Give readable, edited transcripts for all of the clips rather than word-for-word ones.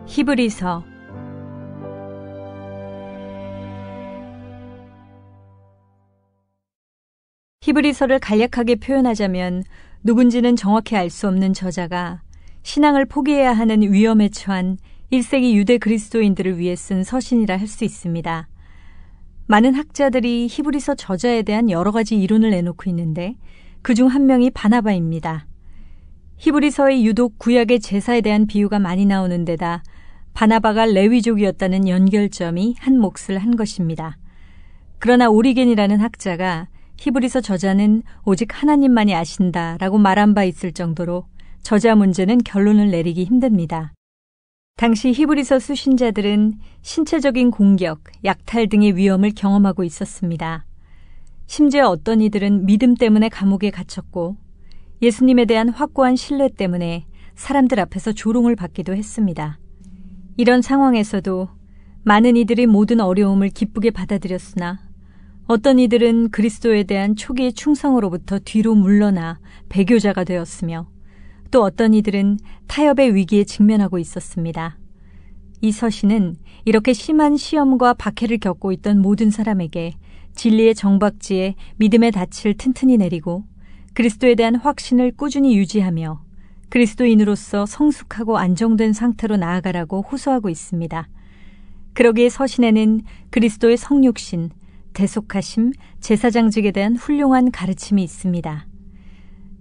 히브리서 히브리서를 간략하게 표현하자면 누군지는 정확히 알 수 없는 저자가 신앙을 포기해야 하는 위험에 처한 1세기 유대 그리스도인들을 위해 쓴 서신이라 할 수 있습니다. 많은 학자들이 히브리서 저자에 대한 여러 가지 이론을 내놓고 있는데 그중 한 명이 바나바입니다. 히브리서에 유독 구약의 제사에 대한 비유가 많이 나오는 데다 바나바가 레위족이었다는 연결점이 한 몫을 한 것입니다. 그러나 오리겐이라는 학자가 히브리서 저자는 오직 하나님만이 아신다라고 말한 바 있을 정도로 저자 문제는 결론을 내리기 힘듭니다. 당시 히브리서 수신자들은 신체적인 공격, 약탈 등의 위험을 경험하고 있었습니다. 심지어 어떤 이들은 믿음 때문에 감옥에 갇혔고 예수님에 대한 확고한 신뢰 때문에 사람들 앞에서 조롱을 받기도 했습니다. 이런 상황에서도 많은 이들이 모든 어려움을 기쁘게 받아들였으나 어떤 이들은 그리스도에 대한 초기의 충성으로부터 뒤로 물러나 배교자가 되었으며 또 어떤 이들은 타협의 위기에 직면하고 있었습니다. 이 서신은 이렇게 심한 시험과 박해를 겪고 있던 모든 사람에게 진리의 정박지에 믿음의 닻을 튼튼히 내리고 그리스도에 대한 확신을 꾸준히 유지하며 그리스도인으로서 성숙하고 안정된 상태로 나아가라고 호소하고 있습니다. 그러기에 서신에는 그리스도의 성육신, 대속하심, 제사장직에 대한 훌륭한 가르침이 있습니다.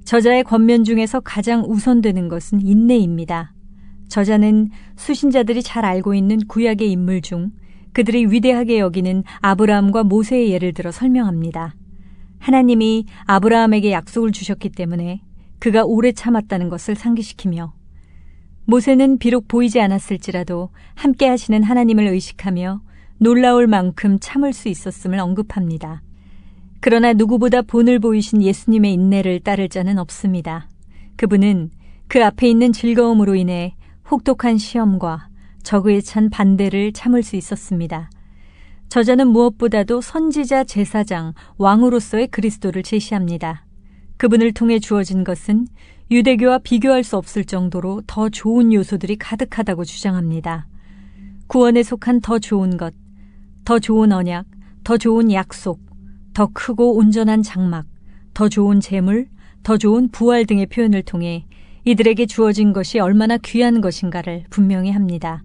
저자의 권면 중에서 가장 우선되는 것은 인내입니다. 저자는 수신자들이 잘 알고 있는 구약의 인물 중 그들이 위대하게 여기는 아브라함과 모세의 예를 들어 설명합니다. 하나님이 아브라함에게 약속을 주셨기 때문에 그가 오래 참았다는 것을 상기시키며 모세는 비록 보이지 않았을지라도 함께 하시는 하나님을 의식하며 놀라울 만큼 참을 수 있었음을 언급합니다. 그러나 누구보다 본을 보이신 예수님의 인내를 따를 자는 없습니다. 그분은 그 앞에 있는 즐거움으로 인해 혹독한 시험과 적의에 찬 반대를 참을 수 있었습니다. 저자는 무엇보다도 선지자, 제사장, 왕으로서의 그리스도를 제시합니다. 그분을 통해 주어진 것은 유대교와 비교할 수 없을 정도로 더 좋은 요소들이 가득하다고 주장합니다. 구원에 속한 더 좋은 것, 더 좋은 언약, 더 좋은 약속, 더 크고 온전한 장막, 더 좋은 재물, 더 좋은 부활 등의 표현을 통해 이들에게 주어진 것이 얼마나 귀한 것인가를 분명히 합니다.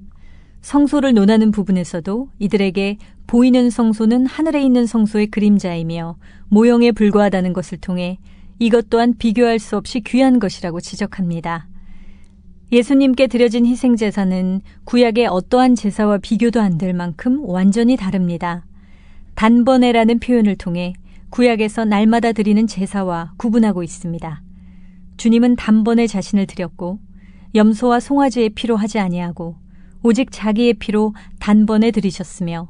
성소를 논하는 부분에서도 이들에게 보이는 성소는 하늘에 있는 성소의 그림자이며 모형에 불과하다는 것을 통해 이것 또한 비교할 수 없이 귀한 것이라고 지적합니다. 예수님께 드려진 희생제사는 구약의 어떠한 제사와 비교도 안 될 만큼 완전히 다릅니다. 단번에라는 표현을 통해 구약에서 날마다 드리는 제사와 구분하고 있습니다. 주님은 단번에 자신을 드렸고 염소와 송아지의 피로 하지 아니하고 오직 자기의 피로 단번에 드리셨으며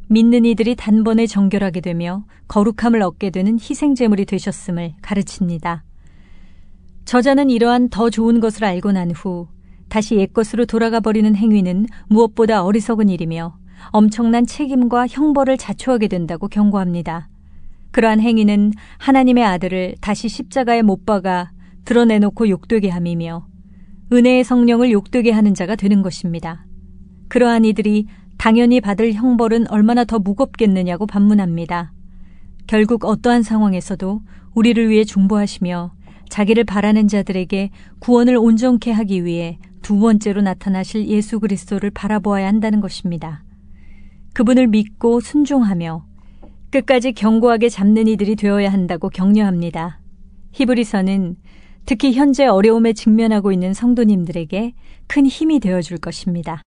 믿는 이들이 단번에 정결하게 되며 거룩함을 얻게 되는 희생제물이 되셨음을 가르칩니다. 저자는 이러한 더 좋은 것을 알고 난 후 다시 옛것으로 돌아가 버리는 행위는 무엇보다 어리석은 일이며 엄청난 책임과 형벌을 자초하게 된다고 경고합니다. 그러한 행위는 하나님의 아들을 다시 십자가에 못 박아 드러내놓고 욕되게 함이며 은혜의 성령을 욕되게 하는 자가 되는 것입니다. 그러한 이들이 당연히 받을 형벌은 얼마나 더 무겁겠느냐고 반문합니다. 결국 어떠한 상황에서도 우리를 위해 중보하시며 자기를 바라는 자들에게 구원을 온전케 하기 위해 두 번째로 나타나실 예수 그리스도를 바라보아야 한다는 것입니다. 그분을 믿고 순종하며 끝까지 견고하게 잡는 이들이 되어야 한다고 격려합니다. 히브리서는 특히 현재 어려움에 직면하고 있는 성도님들에게 큰 힘이 되어줄 것입니다.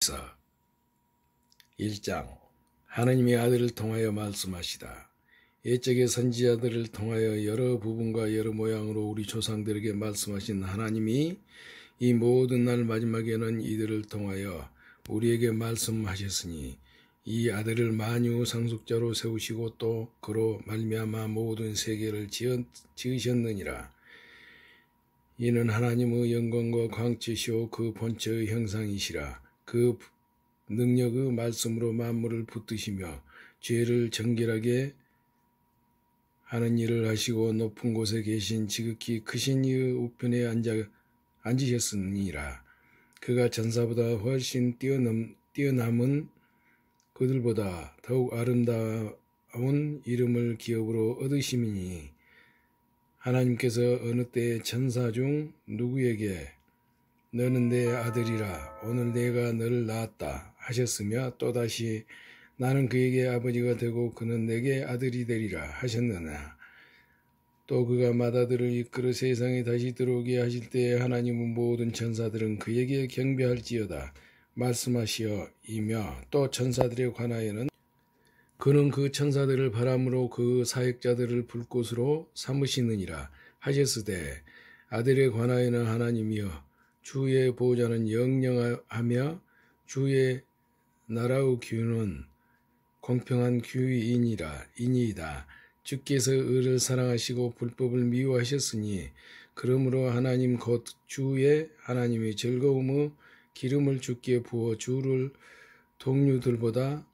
서 1장 하나님의 아들을 통하여 말씀하시다. 옛적의 선지자들을 통하여 여러 부분과 여러 모양으로 우리 조상들에게 말씀하신 하나님이 이 모든 날 마지막에는 이들을 통하여 우리에게 말씀하셨으니 이 아들을 만유 상속자로 세우시고 또 그로 말미암아 모든 세계를 지으셨느니라. 이는 하나님의 영광과 광채시오 그 본체의 형상이시라. 그 능력의 말씀으로 만물을 붙드시며 죄를 정결하게 하는 일을 하시고 높은 곳에 계신 지극히 크신 이의 우편에 앉으셨으니라. 그가 전사보다 훨씬 뛰어남은 그들보다 더욱 아름다운 이름을 기업으로 얻으심이니 하나님께서 어느 때에 천사 중 누구에게 너는 내 아들이라 오늘 내가 너를 낳았다 하셨으며 또다시 나는 그에게 아버지가 되고 그는 내게 아들이 되리라 하셨느냐. 또 그가 맏아들을 이끌어 세상에 다시 들어오게 하실 때에 하나님은 모든 천사들은 그에게 경배할지어다 말씀하시어이며 또 천사들에 관하여는 그는 그 천사들을 바람으로 그 사역자들을 불꽃으로 삼으시느니라 하셨으되 아들에 관하여는 하나님이여 주의 보호자는 영영하며 주의 나라의 규는 공평한 규이니이다. 주께서 의를 사랑하시고 불법을 미워하셨으니 그러므로 하나님 곧 주의 하나님의 즐거움의 기름을 주께 부어 주를 동류들보다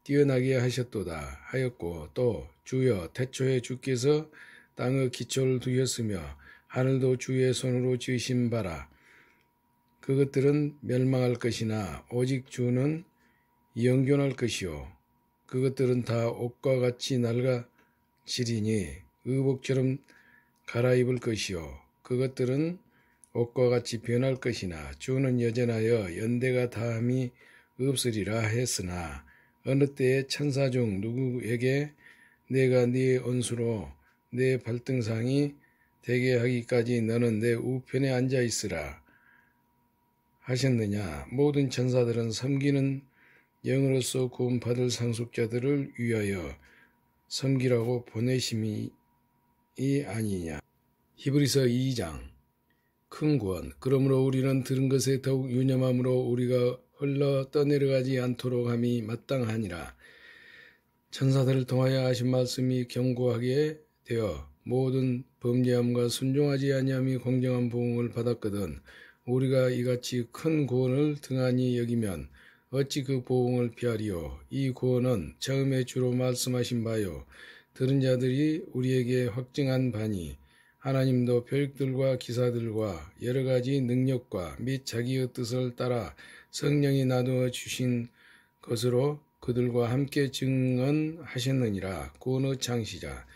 뛰어나게 하셨도다 하였고 또 주여 태초에 주께서 땅의 기초를 두셨으며 하늘도 주의 손으로 지으신 바라 그것들은 멸망할 것이나 오직 주는 영존할 것이요 그것들은 다 옷과 같이 낡아지리니 의복처럼 갈아입을 것이요 그것들은 옷과 같이 변할 것이나 주는 여전하여 연대가 다함이 없으리라 했으나 어느 때에 천사 중 누구에게 내가 네 원수로 내 발등상이 되게 하기까지 너는 내 우편에 앉아 있으라 하셨느냐. 모든 천사들은 섬기는 영으로서 구원받을 상속자들을 위하여 섬기라고 보내심이 아니냐. 히브리서 2장 큰 구원. 그러므로 우리는 들은 것에 더욱 유념함으로 우리가 흘러 떠내려가지 않도록 함이 마땅하니라. 천사들을 통하여 하신 말씀이 경고하게 되어 모든 범죄함과 순종하지 아니함이 공정한 보응을 받았거든 우리가 이같이 큰 구원을 등한히 여기면 어찌 그 보응을 피하리요. 이 구원은 처음에 주로 말씀하신 바요 들은 자들이 우리에게 확증한 바니 하나님도 표적들과 기사들과 여러 가지 능력과 및 자기의 뜻을 따라 성령이 나누어 주신 것으로 그들과 함께 증언하셨느니라. 구원의 창시자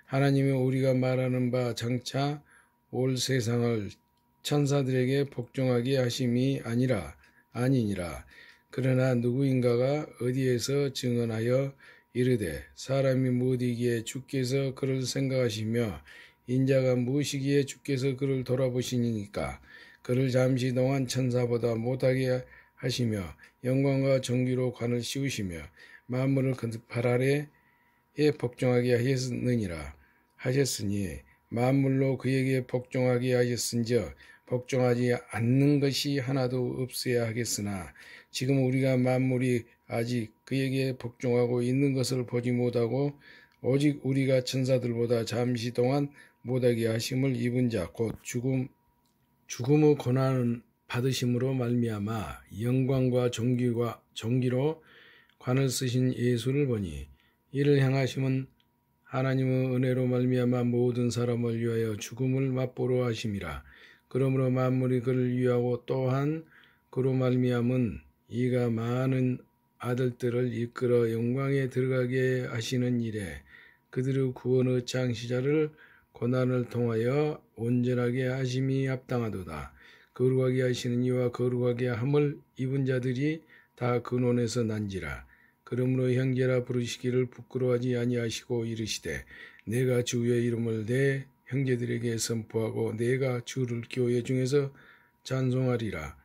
하나님이 우리가 말하는 바 장차 올 세상을 천사들에게 복종하게 하심이 아니니라. 그러나 누구인가가 어디에서 증언하여 이르되 사람이 무엇이기에 주께서 그를 생각하시며 인자가 무엇이기에 주께서 그를 돌아보시니까 그를 잠시 동안 천사보다 못하게 하시며 영광과 존귀로 관을 씌우시며 만물을 그 발 아래에 복종하게 하셨느니라 하셨으니 만물로 그에게 복종하게 하셨은즉 복종하지 않는 것이 하나도 없어야 하겠으나 지금 우리가 만물이 아직 그에게 복종하고 있는 것을 보지 못하고 오직 우리가 천사들보다 잠시 동안 못하게 하심을 입은 자 곧 죽음의 고난을 받으심으로 말미암아 영광과 존귀로 관을 쓰신 예수를 보니 이를 향하심은 하나님의 은혜로 말미암아 모든 사람을 위하여 죽음을 맛보러 하심이라. 그러므로 만물이 그를 위하고 또한 그로 말미암은 이가 많은 아들들을 이끌어 영광에 들어가게 하시는 일에 그들의 구원의 창시자를 고난을 통하여 온전하게 하심이 합당하도다. 거룩하게 하시는 이와 거룩하게 함을 입은 자들이 다 근원에서 난지라. 그러므로 형제라 부르시기를 부끄러워하지 아니하시고 이르시되 내가 주의 이름을 내 형제들에게 선포하고 내가 주를 교회 중에서 찬송하리라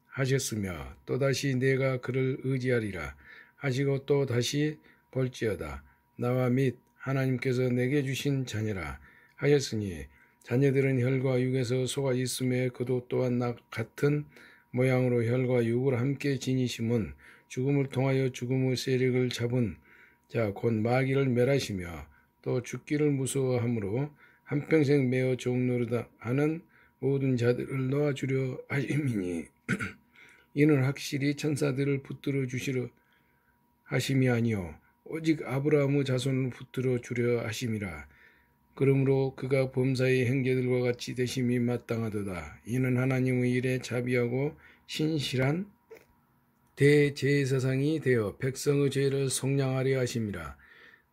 하셨으며 또다시 내가 그를 의지하리라 하시고 또 다시 볼지어다 나와 및 하나님께서 내게 주신 자녀라 하였으니 자녀들은 혈과 육에서 속아 있음에 그도 또한 나 같은 모양으로 혈과 육을 함께 지니심은 죽음을 통하여 죽음의 세력을 잡은 자 곧 마귀를 멸하시며 또 죽기를 무서워함으로 한평생 매어 종노릇하는 모든 자들을 놓아주려 하심이니 이는 확실히 천사들을 붙들어 주시려 하심이 아니요 오직 아브라함의 자손을 붙들어 주려 하심이라. 그러므로 그가 범사의 형제들과 같이 되심이 마땅하도다. 이는 하나님의 일에 자비하고 신실한 대제사장이 되어 백성의 죄를 속량하려 하심이라.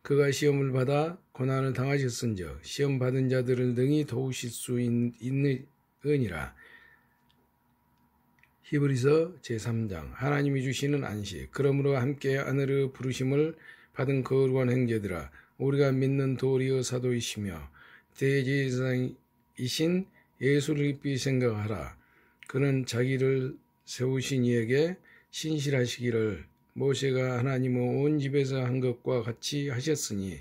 그가 시험을 받아 고난을 당하셨은즉 시험 받은 자들을 능히 도우실 수 있느니라. 히브리서 제3장. 하나님이 주시는 안식. 그러므로 함께 하늘의 부르심을 받은 거룩한 형제들아, 우리가 믿는 도리의 사도이시며 대제사장이신 예수를 깊이 생각하라. 그는 자기를 세우신 이에게 신실하시기를 모세가 하나님의 온 집에서 한 것과 같이 하셨으니,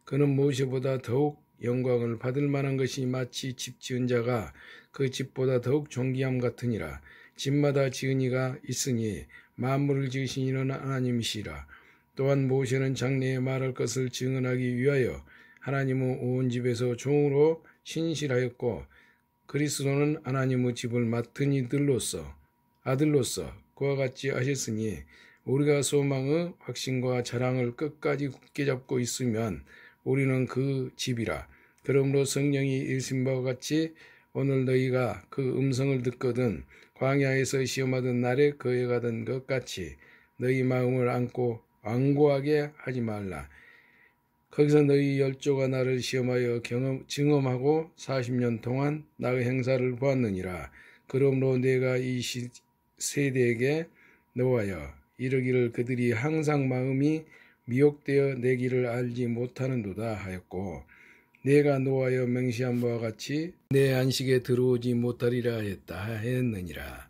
그는 모세보다 더욱 영광을 받을 만한 것이 마치 집 지은 자가 그 집보다 더욱 존귀함 같으니라. 집마다 지은 이가 있으니 만물을 지으신 이는 하나님이시라. 또한 모세는 장래에 말할 것을 증언하기 위하여 하나님의 온 집에서 종으로 신실하였고, 그리스도는 하나님의 집을 맡은 아들로서 그와 같이 하셨으니, 우리가 소망의 확신과 자랑을 끝까지 굳게 잡고 있으면 우리는 그 집이라. 그러므로 성령이 일신 바와 같이 오늘 너희가 그 음성을 듣거든 광야에서 시험하던 날에 거해 가던 것 같이 너희 마음을 안고 완고하게 하지 말라. 거기서 너희 열조가 나를 시험하여 증험하고 40년 동안 나의 행사를 보았느니라. 그러므로 내가 이 세대에게 노하여 이르기를 그들이 항상 마음이 미혹되어 내 길을 알지 못하는도다 하였고, 내가 노하여 맹시한 바와 같이 내 안식에 들어오지 못하리라 하였느니라.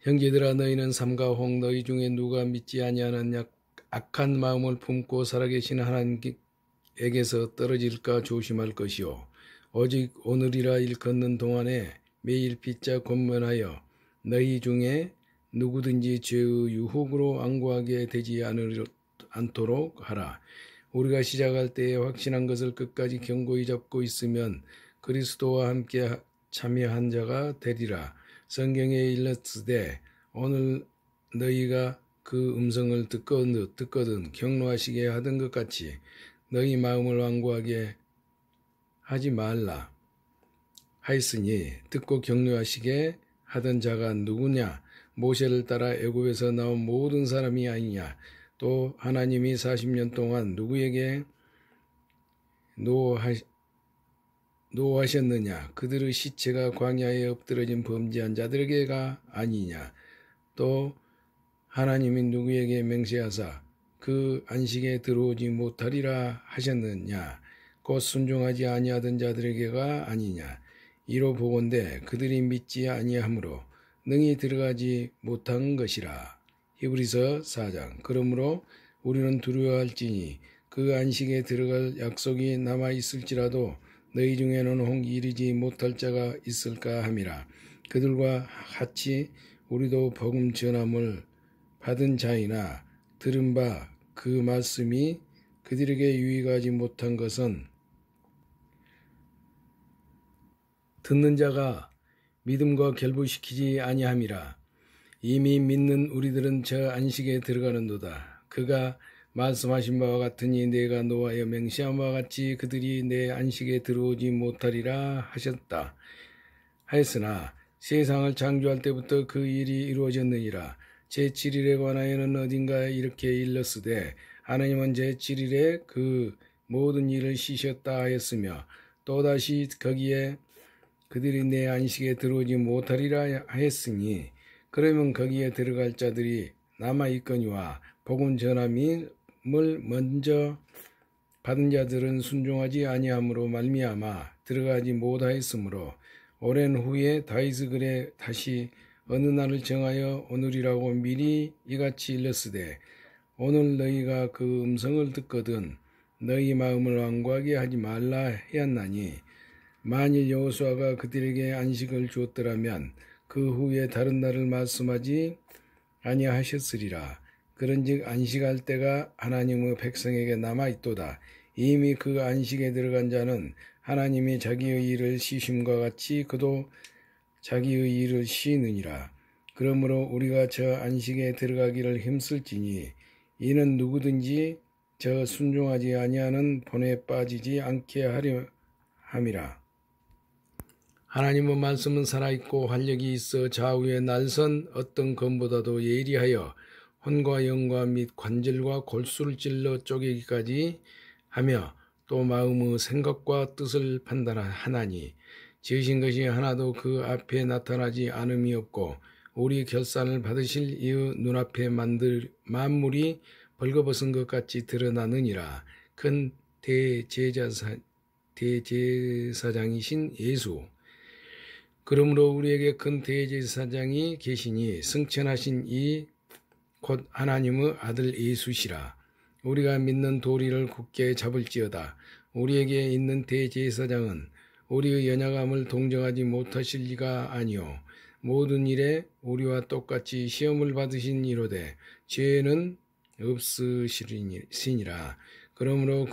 형제들아, 너희는 삼가 혹 너희 중에 누가 믿지 아니하는 악한 마음을 품고 살아계신 하나님께서 떨어질까 조심할 것이요, 오직 오늘이라 일컫는 동안에 매일 빗자 권면하여 너희 중에 누구든지 죄의 유혹으로 완고하게 되지 않도록 하라. 우리가 시작할 때에 확신한 것을 끝까지 견고히 잡고 있으면 그리스도와 함께 참여한 자가 되리라. 성경에 일렀으되 오늘 너희가 그 음성을 듣거든 경노하시게 하던 것 같이 너희 마음을 완고하게 하지 말라 하였으니, 듣고 격려하시게 하던 자가 누구냐? 모세를 따라 애굽에서 나온 모든 사람이 아니냐? 또 하나님이 40년 동안 누구에게 노하셨느냐? 그들의 시체가 광야에 엎드러진 범죄한 자들에게가 아니냐? 또 하나님이 누구에게 맹세하사 그 안식에 들어오지 못하리라 하셨느냐? 곧 순종하지 아니하던 자들에게가 아니냐? 이로 보건대 그들이 믿지 아니하므로 능히 들어가지 못한 것이라. 히브리서 4장. 그러므로 우리는 두려워할지니 그 안식에 들어갈 약속이 남아있을지라도 너희 중에는 혹 이르지 못할 자가 있을까 함이라. 그들과 같이 우리도 복음 전함을 받은 자이나 들은 바 그 말씀이 그들에게 유익하지 못한 것은 듣는 자가 믿음과 결부시키지 아니함이라. 이미 믿는 우리들은 저 안식에 들어가는도다. 그가 말씀하신 바와 같으니 내가 노하여 맹세한 바와 같이 그들이 내 안식에 들어오지 못하리라 하셨다 하였으나 세상을 창조할 때부터 그 일이 이루어졌느니라. 제7일에 관하여는 어딘가에 이렇게 일렀으되 하나님은 제7일에 그 모든 일을 쉬셨다 하였으며, 또다시 거기에 그들이 내 안식에 들어오지 못하리라 하였으니, 그러면 거기에 들어갈 자들이 남아있거니와 복음 전함을 먼저 받은 자들은 순종하지 아니함으로 말미암아 들어가지 못하였으므로, 오랜 후에 다윗의 글에 다시 어느 날을 정하여 오늘이라고 미리 이같이 일렀으되 오늘 너희가 그 음성을 듣거든 너희 마음을 완고하게 하지 말라 하였나니, 만일 여호수아가 그들에게 안식을 주었더라면 그 후에 다른 날을 말씀하지 아니하셨으리라. 그런즉 안식할 때가 하나님의 백성에게 남아있도다. 이미 그 안식에 들어간 자는 하나님이 자기의 일을 쉬심과 같이 그도 자기의 일을 쉬느니라. 그러므로 우리가 저 안식에 들어가기를 힘쓸지니 이는 누구든지 저 순종하지 아니하는 본에 빠지지 않게 하려 함이라. 하나님의 말씀은 살아있고 활력이 있어 좌우에 날선 어떤 검보다도 예리하여 혼과 영과 및 관절과 골수를 찔러 쪼개기까지 하며 또 마음의 생각과 뜻을 판단하나니 지으신 것이 하나도 그 앞에 나타나지 않음이 없고 우리 결산을 받으실 이의 눈앞에 만물이 벌거벗은 것 같이 드러나느니라. 큰 대제사장이신 예수. 그러므로 우리에게 큰 대제사장이 계시니 승천하신 이 곧 하나님의 아들 예수시라. 우리가 믿는 도리를 굳게 잡을지어다. 우리에게 있는 대제사장은 우리의 연약함을 동정하지 못하실 리가 아니요 모든 일에 우리와 똑같이 시험을 받으신 이로되 죄는 없으시니라. 그러므로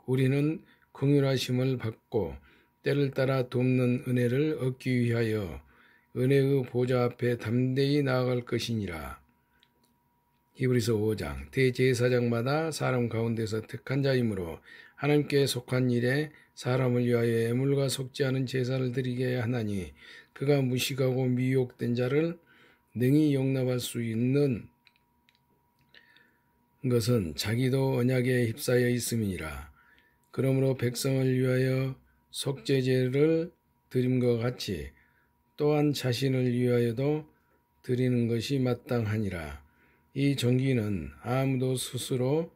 우리는 긍휼하심을 받고 때를 따라 돕는 은혜를 얻기 위하여 은혜의 보좌 앞에 담대히 나아갈 것이니라. 히브리서 5장. 대제사장마다 사람 가운데서 택한 자이므로 하나님께 속한 일에 사람을 위하여 애물과 속지 않은 제사를 드리게 하나니 그가 무식하고 미혹된 자를 능히 용납할 수 있는 것은 자기도 언약에 휩싸여 있음이니라. 그러므로 백성을 위하여 속죄제를 드림과 같이 또한 자신을 위하여도 드리는 것이 마땅하니라. 이 종기는 아무도 스스로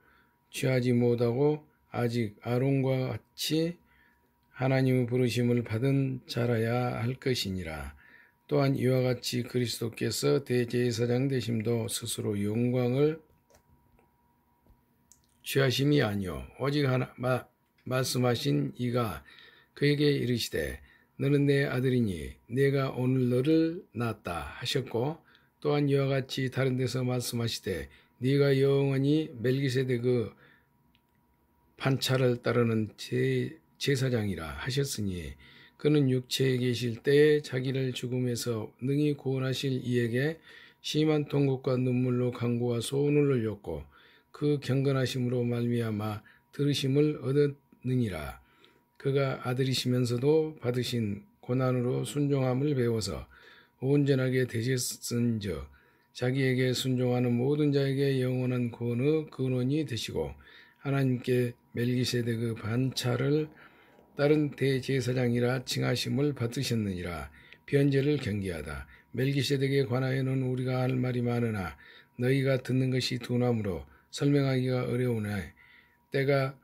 취하지 못하고 아직 아론과 같이 하나님의 부르심을 받은 자라야 할 것이니라. 또한 이와 같이 그리스도께서 대제사장 되심도 스스로 영광을 취하심이 아니요 오직 말씀하신 이가 그에게 이르시되 너는 내 아들이니 내가 오늘 너를 낳았다 하셨고 또한 이와 같이 다른 데서 말씀하시되 네가 영원히 멜기세덱의 판차를 따르는 제사장이라 하셨으니 그는 육체에 계실 때에 자기를 죽음에서 능히 구원하실 이에게 심한 통곡과 눈물로 간구와 소원을 올렸고 그 경건하심으로 말미암아 들으심을 얻었느니라. 그가 아들이시면서도 받으신 고난으로 순종함을 배워서 온전하게 되셨은즉 자기에게 순종하는 모든 자에게 영원한 구원의 근원이 되시고 하나님께 멜기세덱의 반차를 다른 대제사장이라 칭하심을 받으셨느니라. 변제를 경계하다. 멜기세덱에 관하여는 우리가 할 말이 많으나 너희가 듣는 것이 둔하므로 설명하기가 어려우나 때가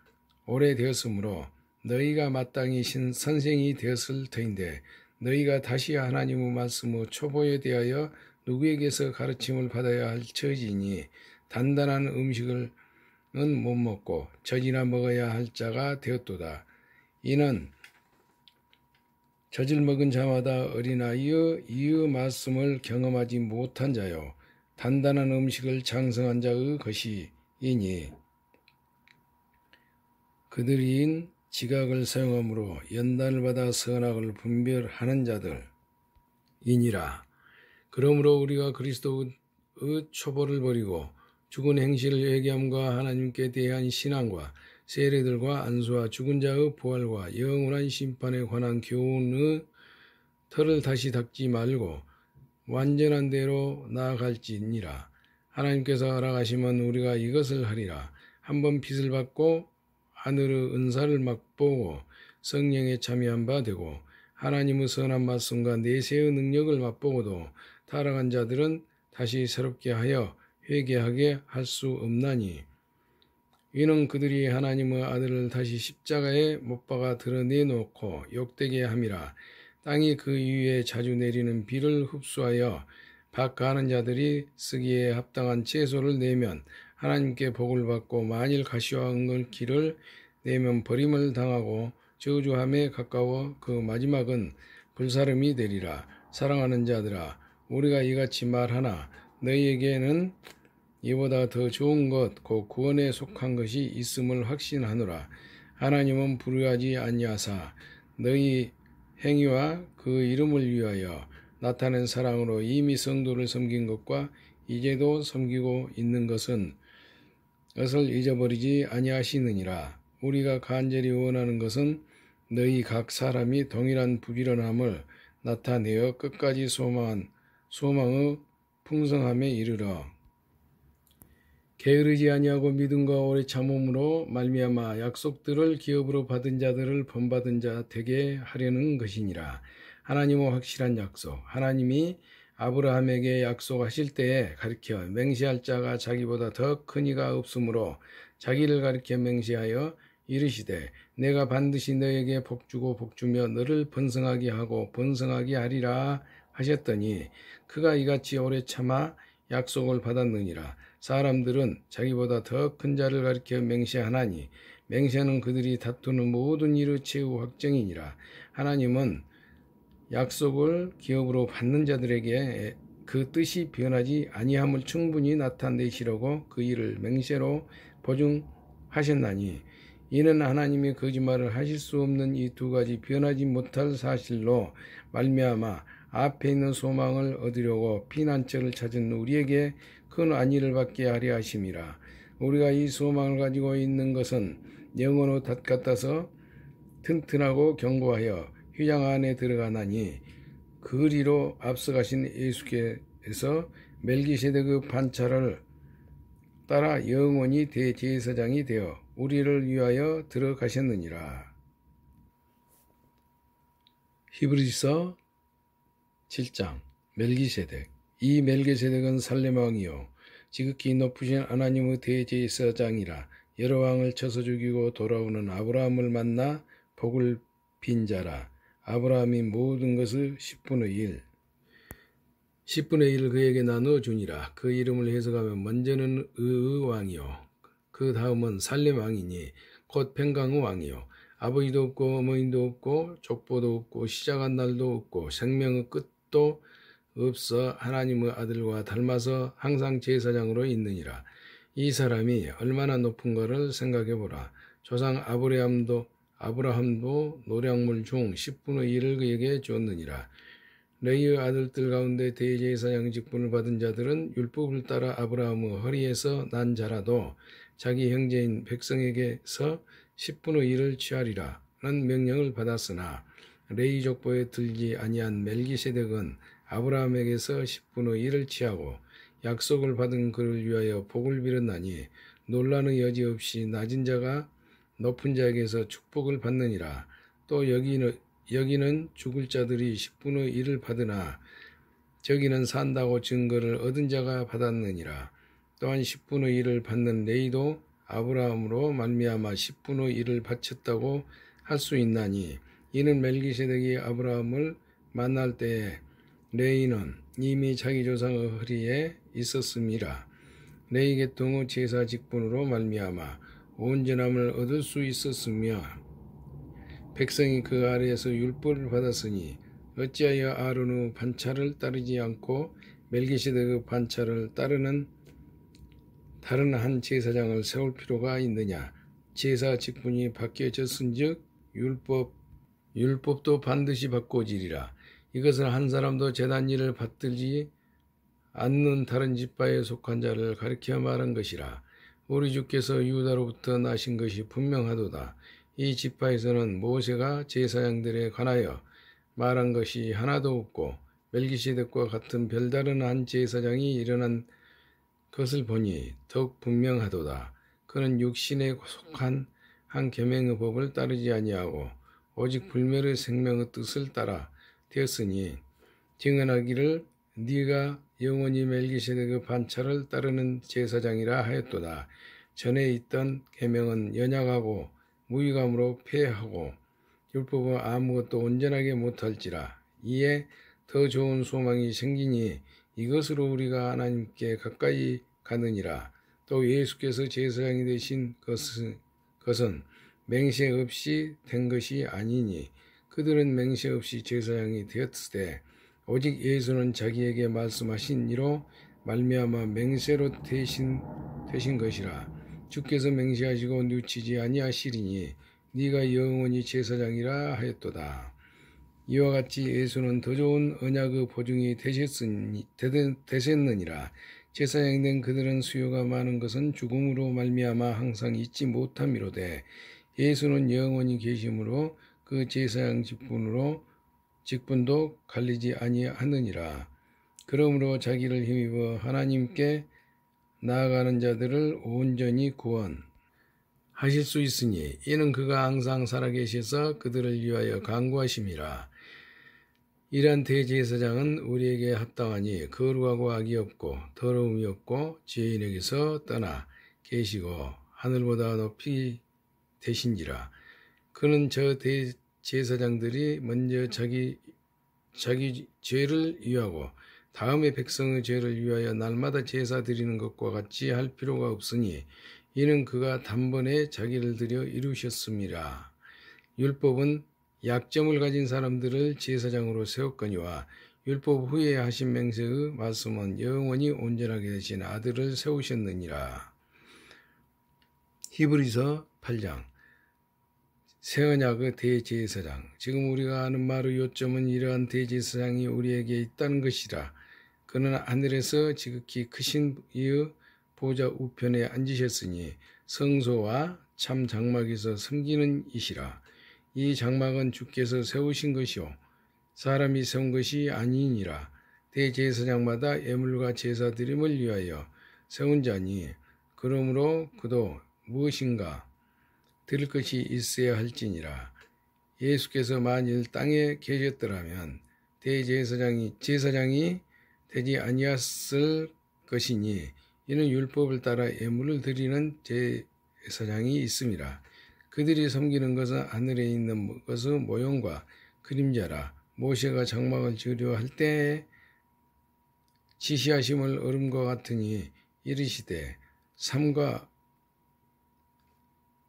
오래되었으므로 너희가 마땅히 선생이 되었을 터인데 너희가 다시 하나님의 말씀의 초보에 대하여 누구에게서 가르침을 받아야 할 처지니 단단한 음식은 못 먹고 젖이나 먹어야 할 자가 되었도다. 이는 젖을 먹은 자마다 어린아이의 이의 말씀을 경험하지 못한 자요 단단한 음식을 장성한 자의 것이니 그들인 지각을 사용함으로 연단을 받아 선악을 분별하는 자들이니라. 그러므로 우리가 그리스도의 초보를 버리고 죽은 행실을 회개함과 하나님께 대한 신앙과 세례들과 안수와 죽은 자의 부활과 영원한 심판에 관한 교훈의 틀을 다시 닦지 말고 완전한 대로 나아갈지니라. 하나님께서 허락하시면 우리가 이것을 하리라. 한번 빚을 받고 하늘의 은사를 맛보고 성령에 참여한 바 되고 하나님의 선한 말씀과 내세의 능력을 맛보고도 타락한 자들은 다시 새롭게 하여 회개하게 할 수 없나니 이는 그들이 하나님의 아들을 다시 십자가에 못 박아 드러내놓고 욕되게 함이라. 땅이 그 위에 자주 내리는 비를 흡수하여 박가하는 자들이 쓰기에 합당한 채소를 내면 하나님께 복을 받고 만일 가시와 은걸기를 내면 버림을 당하고 저주함에 가까워 그 마지막은 불사름이 되리라. 사랑하는 자들아 우리가 이같이 말하나 너희에게는 이보다 더 좋은 것 곧 구원에 속한 것이 있음을 확신하노라. 하나님은 불의하지 아니하사 너희 행위와 그 이름을 위하여 나타낸 사랑으로 이미 성도를 섬긴 것과 이제도 섬기고 있는 것을 잊어버리지 아니하시느니라. 우리가 간절히 원하는 것은 너희 각 사람이 동일한 부지런함을 나타내어 끝까지 소망의 풍성함에 이르러 게으르지 아니하고 믿음과 오래 참음으로 말미암아 약속들을 기업으로 받은 자들을 본받은 자 되게 하려는 것이니라. 하나님의 확실한 약속, 하나님이 아브라함에게 약속하실 때에 가리켜 맹세할 자가 자기보다 더 큰 이가 없으므로 자기를 가리켜 맹세하여 이르시되 내가 반드시 너에게 복주고 복주며 너를 번성하게 하고 번성하게 하리라 하셨더니 그가 이같이 오래 참아 약속을 받았느니라. 사람들은 자기보다 더 큰 자를 가리켜 맹세하나니 맹세는 그들이 다투는 모든 일의 최후 확정이니라. 하나님은 약속을 기업으로 받는 자들에게 그 뜻이 변하지 아니함을 충분히 나타내시려고 그 일을 맹세로 보증하셨나니 이는 하나님이 거짓말을 하실 수 없는 이 두 가지 변하지 못할 사실로 말미암아 앞에 있는 소망을 얻으려고 피난처를 찾은 우리에게 큰 안위를 받게 하려 하심이라. 우리가 이 소망을 가지고 있는 것은 영혼의 닷 같아서 튼튼하고 견고하여 휘장 안에 들어가나니 그리로 앞서가신 예수께서 멜기세덱의 반차를 따라 영원히 대제사장이 되어 우리를 위하여 들어가셨느니라. 히브리서 7장 멜기세덱. 이 멜기세덱은 살렘 왕이요 지극히 높으신 하나님의 대제사장이라. 여러 왕을 쳐서 죽이고 돌아오는 아브라함을 만나 복을 빈 자라. 아브라함이 모든 것을 10분의 1을 그에게 나누어 주니라. 그 이름을 해석하면 먼저는 의의 왕이요 그 다음은 살렘 왕이니 곧 평강의 왕이요 아버지도 없고 어머니도 없고 족보도 없고 시작한 날도 없고 생명의 끝도 없어 하나님의 아들과 닮아서 항상 제사장으로 있느니라. 이 사람이 얼마나 높은가를 생각해보라. 조상 아브라함도 노량물 중 10분의 1을 그에게 줬느니라. 레위의 아들들 가운데 대제사장 직분을 받은 자들은 율법을 따라 아브라함의 허리에서 난 자라도 자기 형제인 백성에게서 10분의 1을 취하리라는 명령을 받았으나 레위 족보에 들지 아니한 멜기세덱은 아브라함에게서 10분의 1을 취하고 약속을 받은 그를 위하여 복을 빌었나니 논란의 여지 없이 낮은 자가 높은 자에게서 축복을 받느니라. 또 여기는 죽을 자들이 10분의 1을 받으나 저기는 산다고 증거를 얻은 자가 받았느니라. 또한 10분의 1을 받는 레위도 아브라함으로 말미암아 10분의 1을 바쳤다고 할 수 있나니 이는 멜기세덱이 아브라함을 만날 때에 레위는 이미 자기 조상의 허리에 있었음이라. 레위 계통의 제사 직분으로 말미암아 온전함을 얻을 수 있었으며 백성이 그 아래에서 율법을 받았으니 어찌하여 아론의 반차를 따르지 않고 멜기세덱의 반차를 따르는 다른 한 제사장을 세울 필요가 있느냐. 제사 직분이 바뀌어졌은즉 율법도 반드시 바꿔지리라. 이것은 한 사람도 제단 일을 받들지 않는 다른 지파에 속한 자를 가리켜 말한 것이라. 우리 주께서 유다로부터 나신 것이 분명하도다. 이 지파에서는 모세가 제사장들에 관하여 말한 것이 하나도 없고 멜기세덱과 같은 별다른 한 제사장이 일어난 것을 보니 더욱 분명하도다. 그는 육신에 속한 한 계명의 법을 따르지 아니하고 오직 불멸의 생명의 뜻을 따라 되었으니 증언하기를 네가 영원히 멜기세덱의 반차를 따르는 제사장이라 하였도다. 전에 있던 계명은 연약하고 무익함으로 폐하고 율법은 아무것도 온전하게 못할지라. 이에 더 좋은 소망이 생기니 이것으로 우리가 하나님께 가까이 가느니라. 또 예수께서 제사장이 되신 것은 맹세 없이 된 것이 아니니 그들은 맹세 없이 제사장이 되었으되 오직 예수는 자기에게 말씀하신 이로 말미암아 맹세로 되신 것이라. 주께서 맹세하시고 뉘우치지 아니하시리니 네가 영원히 제사장이라 하였도다. 이와 같이 예수는 더 좋은 언약의 보증이 되셨느니라. 제사장이 된 그들은 수요가 많은 것은 죽음으로 말미암아 항상 잊지 못함이로되 예수는 영원히 계심으로 그 제사장 직분도 갈리지 아니하느니라. 그러므로 자기를 힘입어 하나님께 나아가는 자들을 온전히 구원하실 수 있으니 이는 그가 항상 살아계셔서 그들을 위하여 간구하심이라. 이러한 대제사장은 우리에게 합당하니 거룩하고 악이 없고 더러움이 없고 죄인에게서 떠나 계시고 하늘보다 높이 되신지라. 그는 저 대제사장들이 먼저 자기 죄를 위하고 다음에 백성의 죄를 위하여 날마다 제사 드리는 것과 같이 할 필요가 없으니 이는 그가 단번에 자기를 들여 이루셨음이라. 율법은 약점을 가진 사람들을 제사장으로 세웠거니와 율법 후에 하신 맹세의 말씀은 영원히 온전하게 되신 아들을 세우셨느니라. 히브리서 8장 새 언약의 대제사장. 지금 우리가 하는 말의 요점은 이러한 대제사장이 우리에게 있다는 것이라. 그는 하늘에서 지극히 크신 이의 보좌 우편에 앉으셨으니 성소와 참 장막에서 섬기는 이시라. 이 장막은 주께서 세우신 것이요 사람이 세운 것이 아니니라. 대제사장마다 예물과 제사 드림을 위하여 세운 자니 그러므로 그도 무엇인가 드릴 것이 있어야 할지니라. 예수께서 만일 땅에 계셨더라면 제사장이 되지 아니었을 것이니 이는 율법을 따라 예물을 드리는 제사장이 있음이라. 그들이 섬기는 것은 하늘에 있는 것의 모형과 그림자라. 모세가 장막을 지으려 할 때에 지시하심을 얼음과 같으니 이르시되 삼가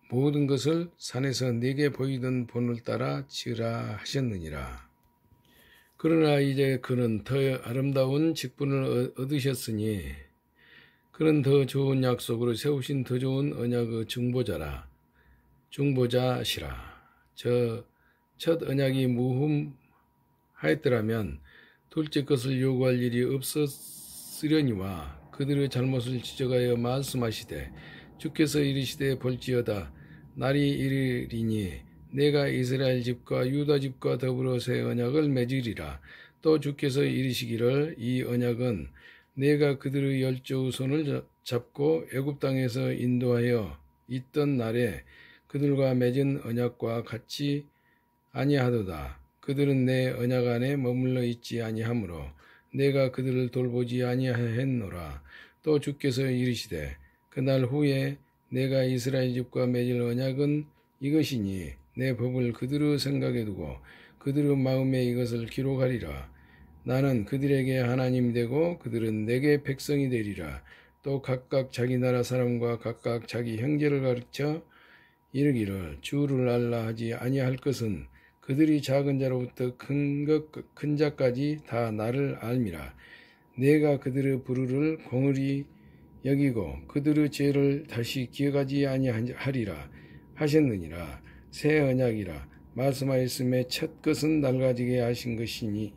모든 것을 산에서 내게 보이던 본을 따라 지으라 하셨느니라. 그러나 이제 그는 더 아름다운 직분을 얻으셨으니 그는 더 좋은 약속으로 세우신 더 좋은 언약의 중보자시라. 저 첫 언약이 무흠하였더라면 둘째 것을 요구할 일이 없었으려니와 그들의 잘못을 지적하여 말씀하시되 주께서 이르시되 볼지어다 날이 이르리니 내가 이스라엘 집과 유다 집과 더불어 새 언약을 맺으리라. 또 주께서 이르시기를 이 언약은 내가 그들의 열조의 손을 잡고 애굽 땅에서 인도하여 있던 날에 그들과 맺은 언약과 같이 아니하도다. 그들은 내 언약 안에 머물러 있지 아니하므로 내가 그들을 돌보지 아니하였노라. 또 주께서 이르시되 그날 후에 내가 이스라엘 집과 맺을 언약은 이것이니 내 법을 그들의 생각에 두고 그들의 마음에 이것을 기록하리라. 나는 그들에게 하나님이 되고 그들은 내게 백성이 되리라. 또 각각 자기 나라 사람과 각각 자기 형제를 가르쳐 이르기를 주를 알라 하지 아니할 것은 그들이 작은 자로부터 큰 자까지 다 나를 알미라. 내가 그들의 불의를 공의히 여기고 그들의 죄를 다시 기억하지 아니하리라 하셨느니라. 새 언약이라 말씀하였음에 첫 것은 낡아지게 하신 것이니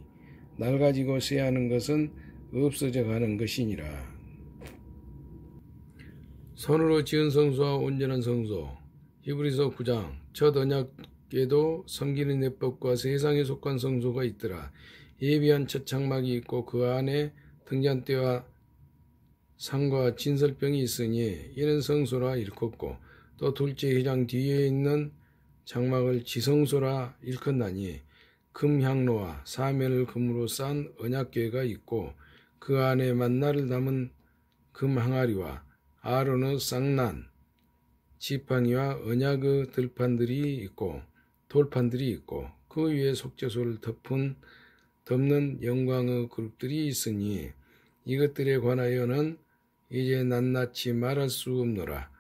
낡아지고 쇠하는 것은 없어져 가는 것이니라. 손으로 지은 성소와 온전한 성소. 히브리서 9장 첫 언약에도 섬기는 예법과 세상에 속한 성소가 있더라. 예비한 첫 장막이 있고 그 안에 등잔대와 상과 진설병이 있으니 이는 성소라 일컫고 또 둘째 회장 뒤에 있는 장막을 지성소라 일컫나니 금향로와 사면을 금으로 싼 언약궤가 있고 그 안에 만나를 담은 금항아리와 아론의 쌍난 지팡이와 언약의 돌판들이 있고 그 위에 속죄소를 덮는 영광의 그룹들이 있으니 이것들에 관하여는 이제 낱낱이 말할 수 없노라.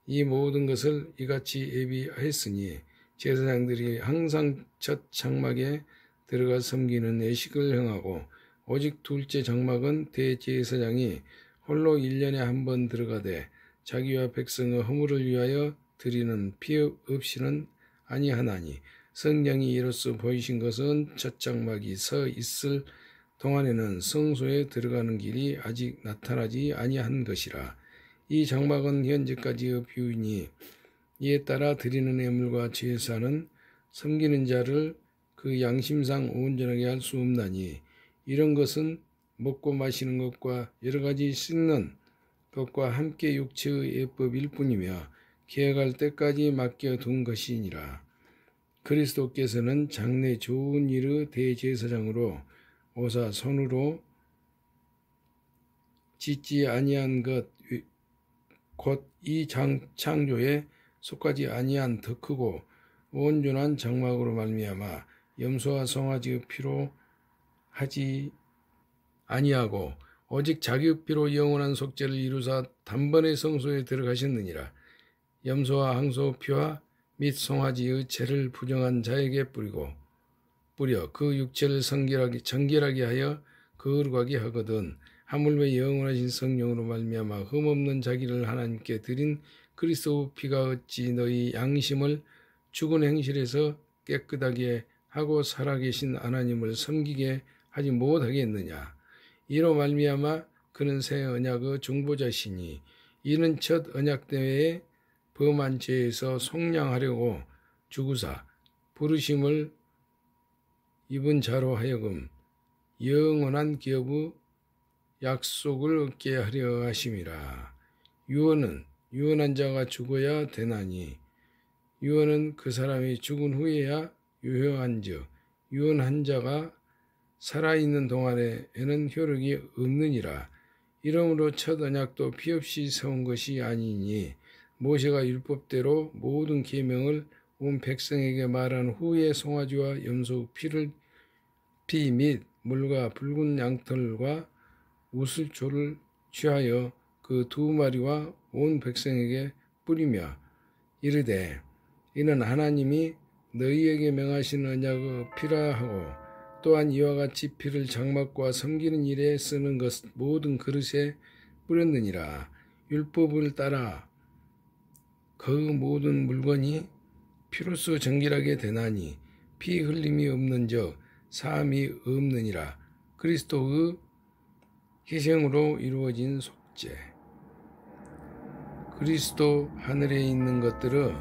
이 모든 것을 이같이 예비하였으니 제사장들이 항상 첫 장막에 들어가 섬기는 예식을 행하고 오직 둘째 장막은 대제사장이 홀로 1년에 한 번 들어가되 자기와 백성의 허물을 위하여 드리는 피 없이는 아니하나니 성령이 이로써 보이신 것은 첫 장막이 서 있을 동안에는 성소에 들어가는 길이 아직 나타나지 아니한 것이라. 이 장막은 현재까지의 비유이니 이에 따라 드리는 예물과 제사는 섬기는 자를 그 양심상 온전하게 할 수 없나니 이런 것은 먹고 마시는 것과 여러 가지 씻는 것과 함께 육체의 예법일 뿐이며 계약할 때까지 맡겨둔 것이니라. 그리스도께서는 장래 좋은 일의 대제사장으로 오사 손으로 짓지 아니한 것 곧 이 창조에 속하지 아니한 더 크고 온전한 장막으로 말미암아 염소와 송아지의 피로 하지 아니하고 오직 자기의 피로 영원한 속죄를 이루사 단번에 성소에 들어가셨느니라. 염소와 항소 피와 및 송아지의 죄를 부정한 자에게 뿌려 그 육체를 정결하게 하여 거룩하게 하거든 하물며 영원하신 성령으로 말미암아 흠없는 자기를 하나님께 드린 그리스도의 피가 어찌 너희 양심을 죽은 행실에서 깨끗하게 하고 살아계신 하나님을 섬기게 하지 못하겠느냐. 이로 말미암아 그는 새 언약의 중보자시니 이는 첫 언약 때에 범한 죄에서 속량하려고 죽으사 부르심을 입은 자로 하여금 영원한 기업의 약속을 얻게 하려 하심이라. 유언한 자가 죽어야 되나니 유언은 그 사람이 죽은 후에야 유효한즉 유언한 자가 살아있는 동안에는 효력이 없느니라. 이러므로 첫 언약도 피 없이 세운 것이 아니니 모세가 율법대로 모든 계명을 온 백성에게 말한 후에 송아지와 염소 피 및 물과 붉은 양털과 우슬초를 취하여 그 두 마리와 온 백성에게 뿌리며 이르되 이는 하나님이 너희에게 명하신 언약의 피라 하고 또한 이와 같이 피를 장막과 섬기는 일에 쓰는 것 모든 그릇에 뿌렸느니라. 율법을 따라 그 모든 물건이 피로써 정결하게 되나니 피 흘림이 없는 적 사함이 없느니라. 그리스도의 희생으로 이루어진 속죄. 그리스도 하늘에 있는 것들은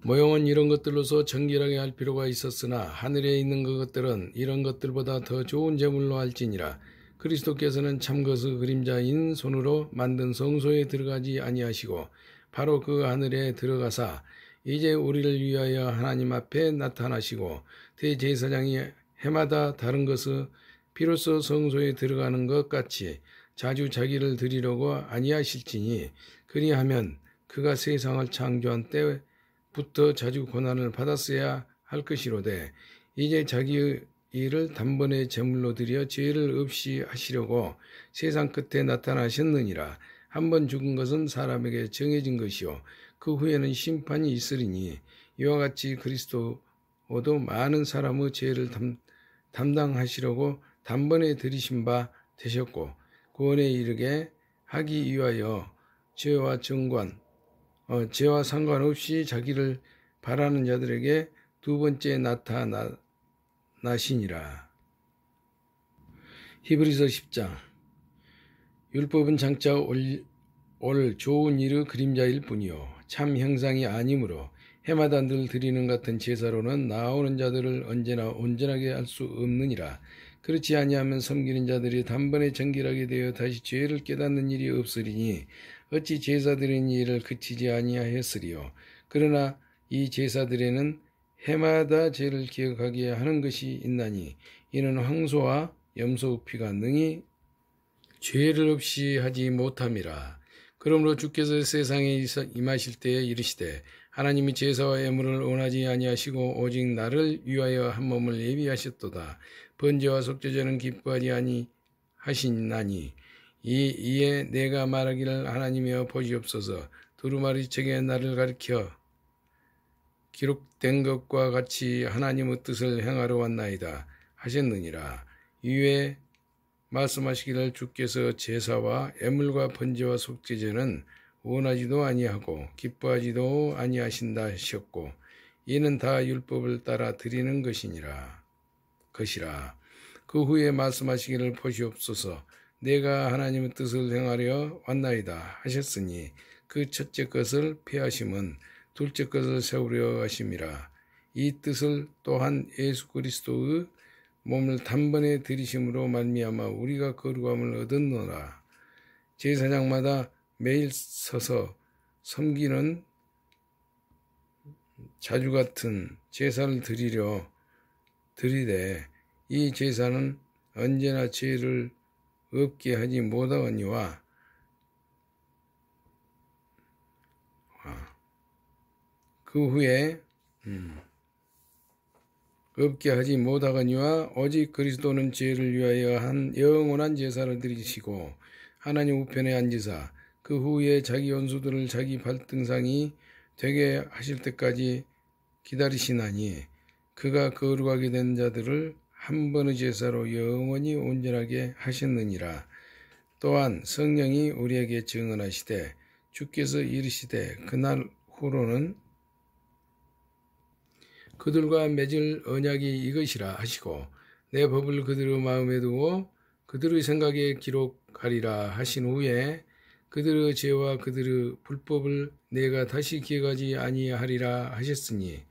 모형은 이런 것들로서 정결하게 할 필요가 있었으나 하늘에 있는 그것들은 이런 것들보다 더 좋은 제물로 할지니라. 그리스도께서는 참것의 그림자인 손으로 만든 성소에 들어가지 아니하시고 바로 그 하늘에 들어가사 이제 우리를 위하여 하나님 앞에 나타나시고 대제사장이 해마다 다른 것을 피로써 성소에 들어가는 것 같이 자주 자기를 드리려고 아니하실지니 그리하면 그가 세상을 창조한 때부터 자주 고난을 받았어야 할 것이로되 이제 자기의 일을 단번에 제물로 드려 죄를 없이 하시려고 세상 끝에 나타나셨느니라. 한번 죽은 것은 사람에게 정해진 것이요 그 후에는 심판이 있으리니 이와 같이 그리스도도 많은 사람의 죄를 담당하시려고 단번에 들이신 바 되셨고 구원에 이르게 하기 위하여 죄와 상관없이 자기를 바라는 자들에게 두 번째 나타나시니라. 히브리서 10장. 율법은 장차 올 좋은 일의 그림자일 뿐이요 참 형상이 아니므로 해마다 늘 드리는 같은 제사로는 나아오는 자들을 언제나 온전하게 할 수 없느니라. 그렇지 아니하면 섬기는 자들이 단번에 정결하게 되어 다시 죄를 깨닫는 일이 없으리니 어찌 제사 드리는 일을 그치지 아니하였으리요. 그러나 이 제사들에는 해마다 죄를 기억하게 하는 것이 있나니 이는 황소와 염소 피가 능히 죄를 없이 하지 못함이라. 그러므로 주께서 세상에 임하실 때에 이르시되 하나님이 제사와 예물을 원하지 아니하시고 오직 나를 위하여 한 몸을 예비하셨도다. 번제와 속죄제는 기뻐하지 아니하시나니 이에 내가 말하기를 하나님이여 보시옵소서 두루마리책에 나를 가리켜 기록된 것과 같이 하나님의 뜻을 행하러 왔나이다 하셨느니라. 이에 말씀하시기를 주께서 제사와 예물과 번제와 속죄제는 원하지도 아니하고 기뻐하지도 아니하신다 하셨고 이는 다 율법을 따라 드리는 것이라. 그 후에 말씀하시기를 보시옵소서. 내가 하나님의 뜻을 행하려 왔나이다 하셨으니 그 첫째 것을 폐하심은 둘째 것을 세우려 하심이라. 이 뜻을 또한 예수 그리스도의 몸을 단번에 들이심으로 말미암아 우리가 거룩함을 얻었노라. 제사장마다 매일 서서 섬기는 자주 같은 제사를 드리되 이 제사는 언제나 죄를 없게 하지 못하거니와 그 후에 없게 하지 못하거니와 오직 그리스도는 죄를 위하여 한 영원한 제사를 드리시고 하나님 우편에 앉으사 그 후에 자기 원수들을 자기 발등상이 되게 하실 때까지 기다리시나니 그가 거룩하게 된 자들을 한 번의 제사로 영원히 온전하게 하셨느니라. 또한 성령이 우리에게 증언하시되 주께서 이르시되 그날 후로는 그들과 맺을 언약이 이것이라 하시고 내 법을 그들의 마음에 두고 그들의 생각에 기록하리라 하신 후에 그들의 죄와 그들의 불법을 내가 다시 기억하지 아니하리라 하셨으니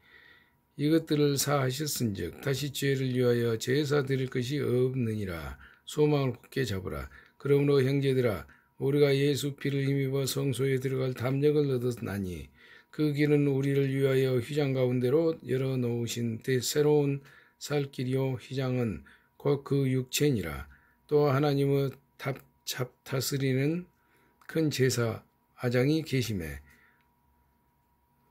이것들을 사하셨은즉 다시 죄를 위하여 제사 드릴 것이 없느니라. 소망을 굳게 잡으라. 그러므로 형제들아 우리가 예수 피를 힘입어 성소에 들어갈 담력을 얻었나니 그 길은 우리를 위하여 휘장 가운데로 열어놓으신 새로운 살 길이요 휘장은 곧 그 육체니라. 또 하나님의 다스리는 큰 제사 아장이 계심에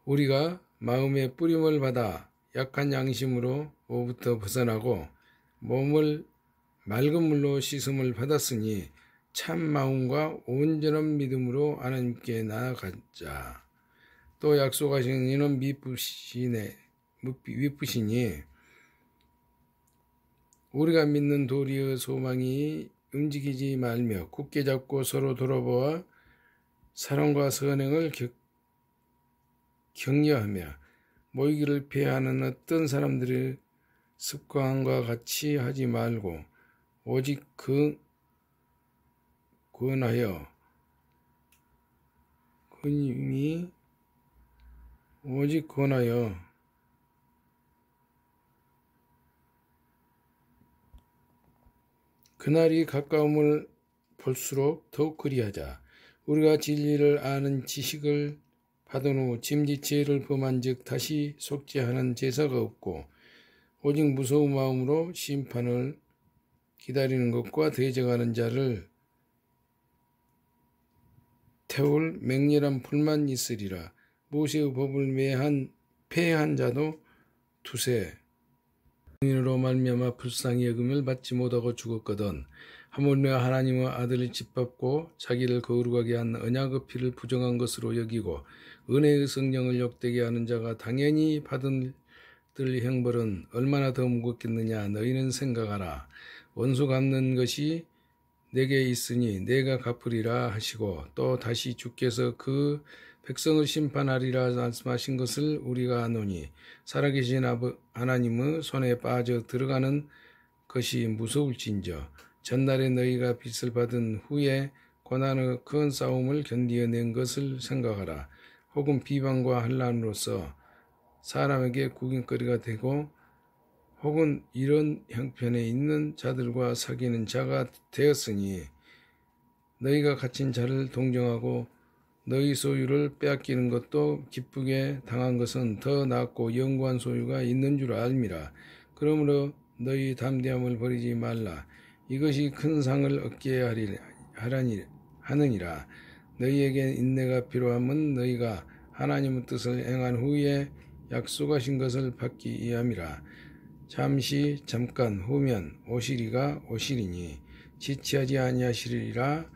우리가 마음의 뿌림을 받아 약한 양심으로 오부터 벗어나고 몸을 맑은 물로 씻음을 받았으니 참 마음과 온전한 믿음으로 하나님께 나아가자. 또 약속하신 이는 미쁘시니 우리가 믿는 도리의 소망이 움직이지 말며 굳게 잡고 서로 돌아보아 사랑과 선행을 격려하며 모이기를 폐하는 어떤 사람들의 습관과 같이 하지 말고 오직 권하여 그날이 가까움을 볼수록 더욱 그리하자. 우리가 진리를 아는 지식을 받은 후 짐짓 죄를 범한 즉 다시 속죄하는 제사가 없고 오직 무서운 마음으로 심판을 기다리는 것과 대적하는 자를 태울 맹렬한 불만 있으리라. 모세의 법을 폐한 자도 두세 인으로 말미암아 불쌍히 여김을 받지 못하고 죽었거든. 하물며 하나님의 아들을 짓밟고 자기를 거룩하게 한 언약의 피를 부정한 것으로 여기고 은혜의 성령을 욕되게 하는 자가 당연히 받을 형벌은 얼마나 더 무겁겠느냐. 너희는 생각하라. 원수 갚는 것이 내게 있으니 내가 갚으리라 하시고 또 다시 주께서 그 백성을 심판하리라 말씀하신 것을 우리가 아노니 살아계신 하나님의 손에 빠져 들어가는 것이 무서울진저 전날에 너희가 빚을 받은 후에 고난의 큰 싸움을 견디어낸 것을 생각하라. 혹은 비방과 환난으로서 사람에게 구경거리가 되고 혹은 이런 형편에 있는 자들과 사귀는 자가 되었으니 너희가 갇힌 자를 동정하고 너희 소유를 빼앗기는 것도 기쁘게 당한 것은 더 낫고 영구한 소유가 있는 줄 알미라. 그러므로 너희 담대함을 버리지 말라. 이것이 큰 상을 얻게 하느니라. 너희에게 인내가 필요함은 너희가 하나님의 뜻을 행한 후에 약속하신 것을 받기 위함이라. 잠깐 후면 오시리가 오시리니 지체하지 아니하시리라.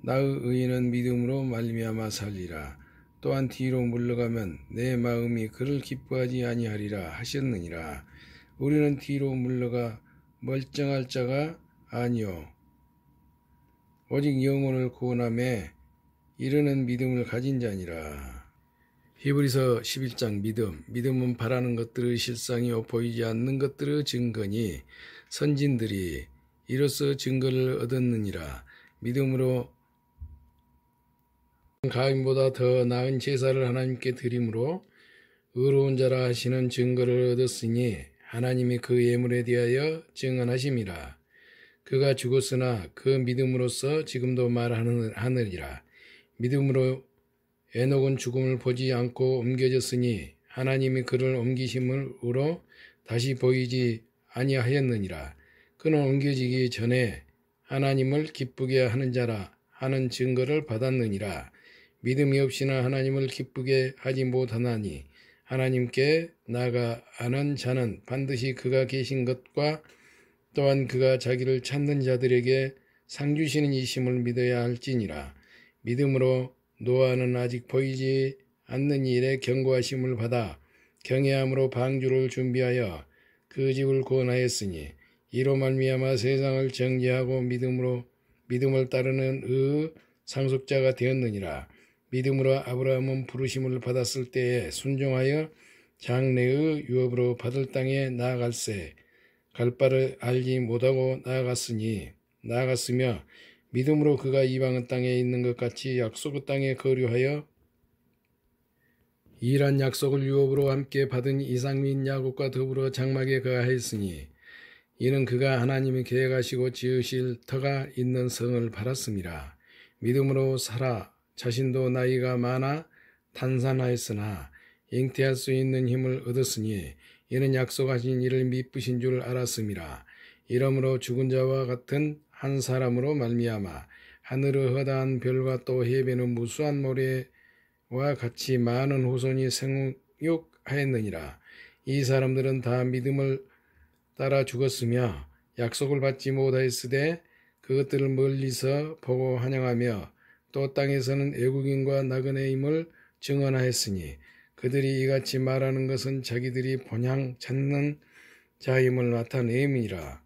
나의 의인은 믿음으로 말미암아 살리라. 또한 뒤로 물러가면 내 마음이 그를 기뻐하지 아니하리라 하셨느니라. 우리는 뒤로 물러가 멀쩡할 자가 아니요 오직 영혼을 구원함에 이르는 믿음을 가진 자니라. 히브리서 11장 믿음은 바라는 것들의 실상이요 보이지 않는 것들의 증거니 선진들이 이로써 증거를 얻었느니라. 믿음으로 가인보다 더 나은 제사를 하나님께 드림으로 의로운 자라 하시는 증거를 얻었으니 하나님이 그 예물에 대하여 증언하심이라. 그가 죽었으나 그 믿음으로써 지금도 말하느니라. 믿음으로 에녹은 죽음을 보지 않고 옮겨졌으니 하나님이 그를 옮기심으로 다시 보이지 아니하였느니라. 그는 옮겨지기 전에 하나님을 기쁘게 하는 자라 하는 증거를 받았느니라. 믿음이 없이는 하나님을 기쁘게 하지 못하나니 하나님께 나아가는 자는 반드시 그가 계신 것과 또한 그가 자기를 찾는 자들에게 상 주시는 이심을 믿어야 할지니라. 믿음으로 노아는 아직 보이지 않는 일에 경고하심을 받아 경외함으로 방주를 준비하여 그 집을 구원하였으니 이로 말미암아 세상을 정죄하고 믿음을 따르는 의 상속자가 되었느니라. 믿음으로 아브라함은 부르심을 받았을 때에 순종하여 장래의 유업으로 받을 땅에 나아갈새 갈 바를 알지 못하고 나아갔으며 믿음으로 그가 이방의 땅에 있는 것 같이 약속의 땅에 거류하여 이란 약속을 유업으로 함께 받은 이삭 및 야곱과 더불어 장막에 거하였으니 이는 그가 하나님이 계획하시고 지으실 터가 있는 성을 바랐습니다. 믿음으로 사라 자신도 나이가 많아 탄산하였으나 잉태할 수 있는 힘을 얻었으니 이는 약속하신 이를 미쁘신 줄 알았음이라. 이러므로 죽은 자와 같은 한 사람으로 말미암아 하늘의 허다한 별과 또 해변의 무수한 모래와 같이 많은 후손이 생육하였느니라. 이 사람들은 다 믿음을 따라 죽었으며 약속을 받지 못하였으되 그것들을 멀리서 보고 환영하며 또 땅에서는 애국인과 나그네임을 증언하였으니 그들이 이같이 말하는 것은 자기들이 본향 찾는 자임을 나타내음이라.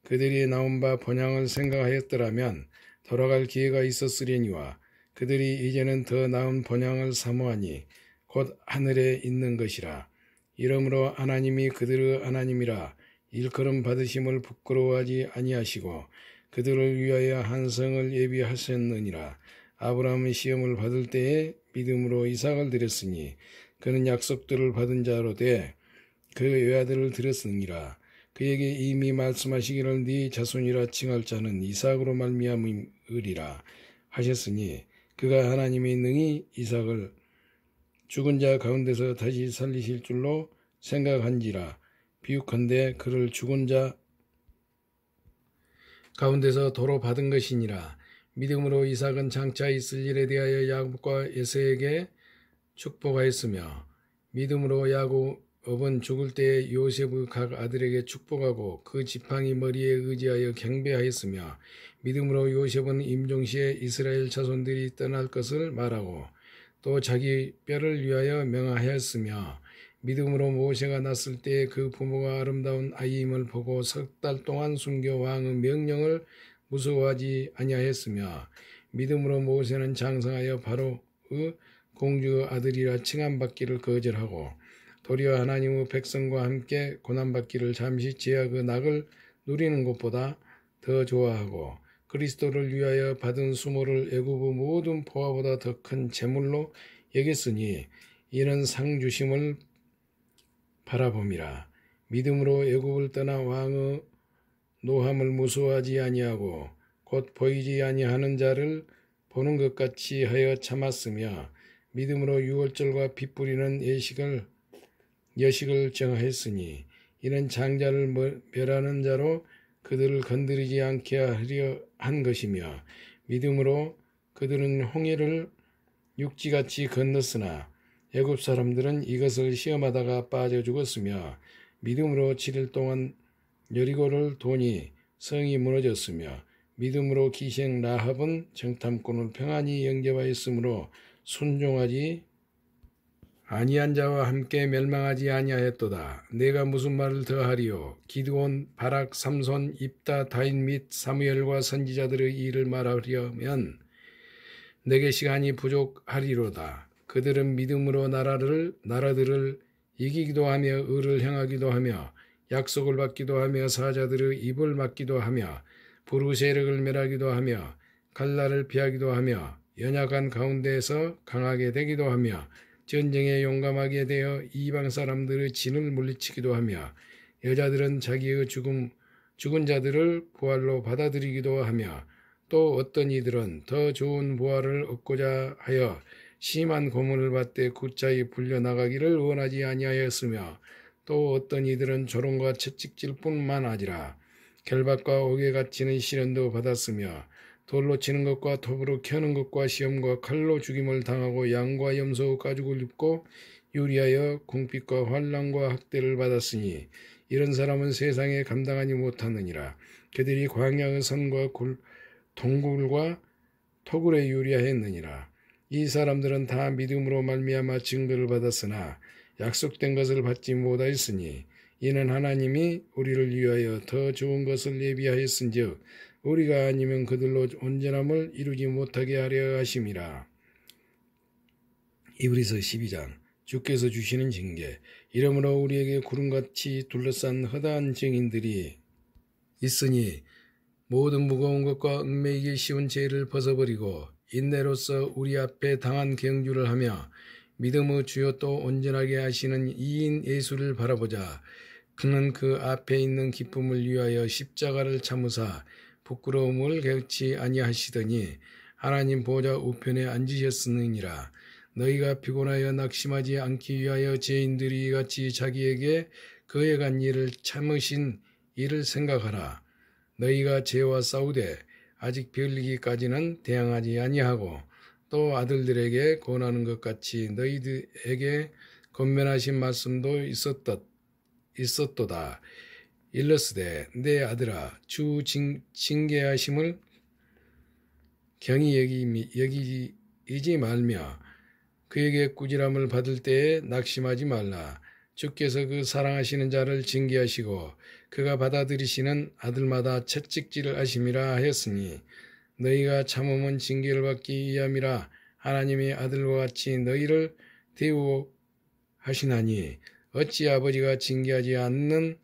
그들이 나온 바 본향을 생각하였더라면 돌아갈 기회가 있었으려니와 그들이 이제는 더 나은 본향을 사모하니 곧 하늘에 있는 것이라. 이러므로 하나님이 그들의 하나님이라 일컬음 받으심을 부끄러워하지 아니하시고 그들을 위하여 한 성을 예비하셨느니라. 아브라함은 시험을 받을 때에 믿음으로 이삭을 드렸으니 그는 약속들을 받은 자로 돼 그 외아들을 드렸으니라. 그에게 이미 말씀하시기를 네 자손이라 칭할 자는 이삭으로 말미암으리라 하셨으니 그가 하나님이 능히 이삭을 죽은 자 가운데서 다시 살리실 줄로 생각한지라. 비유컨대 그를 죽은 자 가운데서 도로 받은 것이니라. 믿음으로 이삭은 장차 있을 일에 대하여 야곱과 에서에게 축복하였으며 믿음으로 야곱은 죽을 때에 요셉의 각 아들에게 축복하고 그 지팡이 머리에 의지하여 경배하였으며 믿음으로 요셉은 임종시에 이스라엘 자손들이 떠날 것을 말하고 또 자기 뼈를 위하여 명하였으며 믿음으로 모세가 났을 때에 그 부모가 아름다운 아이임을 보고 석 달 동안 숨겨 왕의 명령을 무서워하지 아니하였으며 믿음으로 모세는 장성하여 바로의 공주의 아들이라 칭함받기를 거절하고 도리어 하나님의 백성과 함께 고난받기를 잠시 제약의 낙을 누리는 것보다 더 좋아하고 그리스도를 위하여 받은 수모를 애굽의 모든 보화보다 더 큰 재물로 여겼으니 이는 상 주심을 바라봄이라. 믿음으로 애굽을 떠나 왕의 노함을 무서워하지 아니하고 곧 보이지 아니하는 자를 보는 것 같이 하여 참았으며 믿음으로 유월절과 피 뿌리는 여식을 정하였으니 이는 장자를 멸하는 자로 그들을 건드리지 않게 하려 한 것이며 믿음으로 그들은 홍해를 육지같이 건넜으나 애굽 사람들은 이것을 시험하다가 빠져 죽었으며 믿음으로 7일 동안 여리고를 도니 성이 무너졌으며 믿음으로 기생 라합은 정탐꾼을 평안히 영접하였으므로 순종하지 아니한 자와 함께 멸망하지 아니하였도다. 내가 무슨 말을 더하리요? 기드온, 바락, 삼손, 입다, 다인 및 사무엘과 선지자들의 일을 말하려면 내게 시간이 부족하리로다. 그들은 믿음으로 나라들을 이기기도 하며 의를 행하기도 하며 약속을 받기도 하며 사자들의 입을 막기도 하며 불의 세력을 멸하기도 하며 갈라를 피하기도 하며 연약한 가운데에서 강하게 되기도 하며 전쟁에 용감하게 되어 이방 사람들의 진을 물리치기도 하며 여자들은 자기의 죽은 자들을 부활로 받아들이기도 하며 또 어떤 이들은 더 좋은 부활을 얻고자 하여 심한 고문을 받되 굳자이 풀려나가기를 원하지 아니하였으며 또 어떤 이들은 조롱과 채찍질 뿐만 아니라 결박과 옥에 갇히는 시련도 받았으며 돌로 치는 것과 톱으로 켜는 것과 시험과 칼로 죽임을 당하고 양과 염소 가죽을 입고 유리하여 궁핍과 환난과 학대를 받았으니 이런 사람은 세상에 감당하지 못하느니라. 그들이 광야의 선과 동굴과 토굴에 유리하였느니라. 이 사람들은 다 믿음으로 말미암아 증거를 받았으나 약속된 것을 받지 못하였으니 이는 하나님이 우리를 위하여 더 좋은 것을 예비하였은즉 우리가 아니면 그들로 온전함을 이루지 못하게 하려 하심이라. 이브리서 12장. 주께서 주시는 징계. 이러므로 우리에게 구름같이 둘러싼 허다한 증인들이 있으니 모든 무거운 것과 얽매이기 쉬운 죄를 벗어버리고 인내로서 우리 앞에 당한 경주를 하며 믿음의 주요 또 온전하게 하시는 이인 예수를 바라보자. 그는 그 앞에 있는 기쁨을 위하여 십자가를 참으사 부끄러움을 개의치 아니하시더니 하나님 보좌 우편에 앉으셨으니라. 너희가 피곤하여 낙심하지 않기 위하여 죄인들이 같이 자기에게 거해간 일을 참으신 이를 생각하라. 너희가 죄와 싸우되 아직 별리기까지는 대항하지 아니하고 또 아들들에게 권하는 것 같이 너희들에게 권면하신 말씀도 있었도다. 일러스되 내 아들아 주 징계하심을 경히 여기지 말며 그에게 꾸지람을 받을 때에 낙심하지 말라. 주께서 그 사랑하시는 자를 징계하시고 그가 받아들이시는 아들마다 채찍질을 하심이라 하였으니 너희가 참음은 징계를 받기 위함이라. 하나님의 아들과 같이 너희를 대우하시나니 어찌 아버지가 징계하지 않는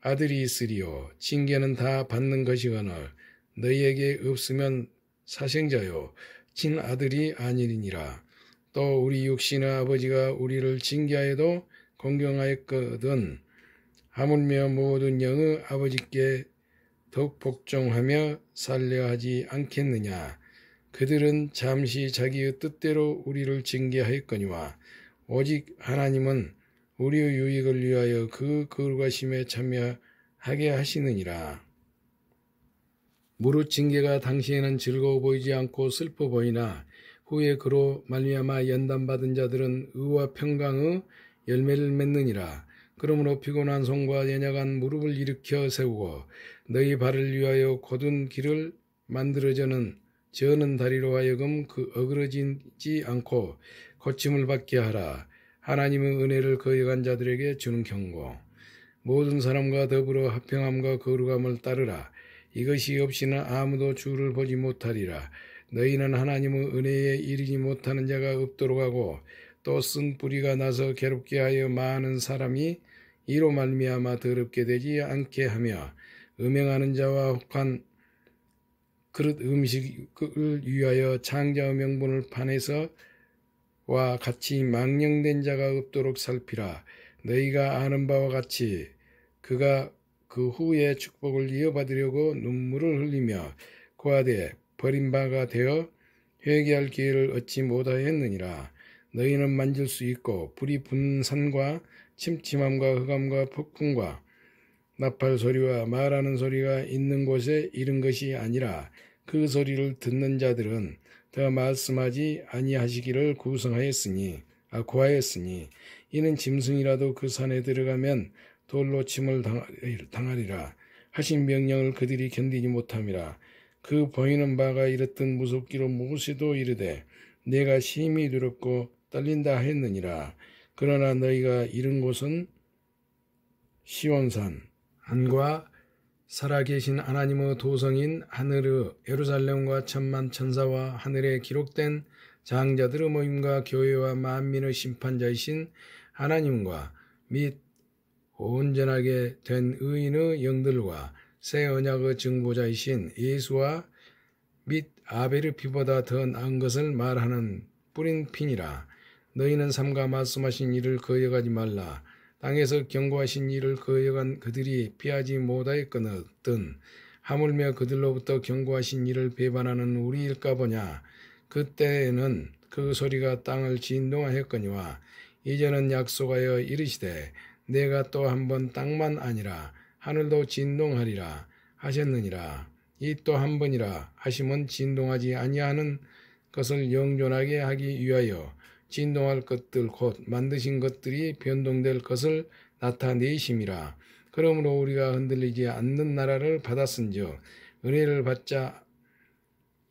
아들이 있으리요. 징계는 다 받는 것이거늘 너희에게 없으면 사생자요 친아들이 아니니라. 또 우리 육신의 아버지가 우리를 징계하여도 공경하였거든 하물며 모든 영의 아버지께 더욱 복종하며 살려 하지 않겠느냐. 그들은 잠시 자기의 뜻대로 우리를 징계하였거니와 오직 하나님은 우리의 유익을 위하여 그 거룩하심에 참여하게 하시느니라. 무릇 징계가 당시에는 즐거워 보이지 않고 슬퍼 보이나 후에 그로 말미암아 연단받은 자들은 의와 평강의 열매를 맺느니라. 그러므로 피곤한 손과 연약한 무릎을 일으켜 세우고 너희 발을 위하여 곧은 길을 만들어저는 저는 다리로 하여금 그 어그러지지 않고 고침을 받게 하라. 하나님의 은혜를 거역한 자들에게 주는 경고. 모든 사람과 더불어 화평함과 거룩함을 따르라. 이것이 없이는 아무도 주를 보지 못하리라. 너희는 하나님의 은혜에 이르지 못하는 자가 없도록 하고 또 쓴 뿌리가 나서 괴롭게 하여 많은 사람이 이로 말미암아 더럽게 되지 않게 하며 음행하는 자와 혹한 그릇 음식을 위하여 창자의 명분을 판해서 와 같이 망령된 자가 없도록 살피라. 너희가 아는 바와 같이 그가 그 후에 축복을 이어받으려고 눈물을 흘리며 고하되 버린 바가 되어 회개할 기회를 얻지 못하였느니라. 너희는 만질 수 있고 불이 붙는 산과 침침함과 흑암과 폭풍과 나팔 소리와 말하는 소리가 있는 곳에 이른 것이 아니라 그 소리를 듣는 자들은 더 말씀하지 아니하시기를 구하였으니 이는 짐승이라도 그 산에 들어가면 돌로 침을 당하리라 하신 명령을 그들이 견디지 못함이라. 그 보이는 바가 이렇듯 무섭기로 모세도 이르되 내가 심히 두렵고 떨린다 했느니라. 그러나 너희가 이른 곳은 시온산 한과 살아계신 하나님의 도성인 하늘의 예루살렘과 천만 천사와 하늘에 기록된 장자들의 모임과 교회와 만민의 심판자이신 하나님과 및 온전하게 된 의인의 영들과 새 언약의 증보자이신 예수와 및 아벨의 피보다 더 나은 것을 말하는 뿌린 피니라. 너희는 삼가 말씀하신 일을 거역하지 말라. 땅에서 경고하신 일을 거역한 그들이 피하지 못하였거든. 하물며 그들로부터 경고하신 일을 배반하는 우리일까 보냐. 그때에는 그 소리가 땅을 진동하였거니와 이제는 약속하여 이르시되 내가 또 한 번 땅만 아니라 하늘도 진동하리라 하셨느니라. 이 또 한 번이라 하심은 진동하지 아니하는 것을 영존하게 하기 위하여 진동할 것들 곧 만드신 것들이 변동될 것을 나타내심이라. 그러므로 우리가 흔들리지 않는 나라를 받았은즉 은혜를 받자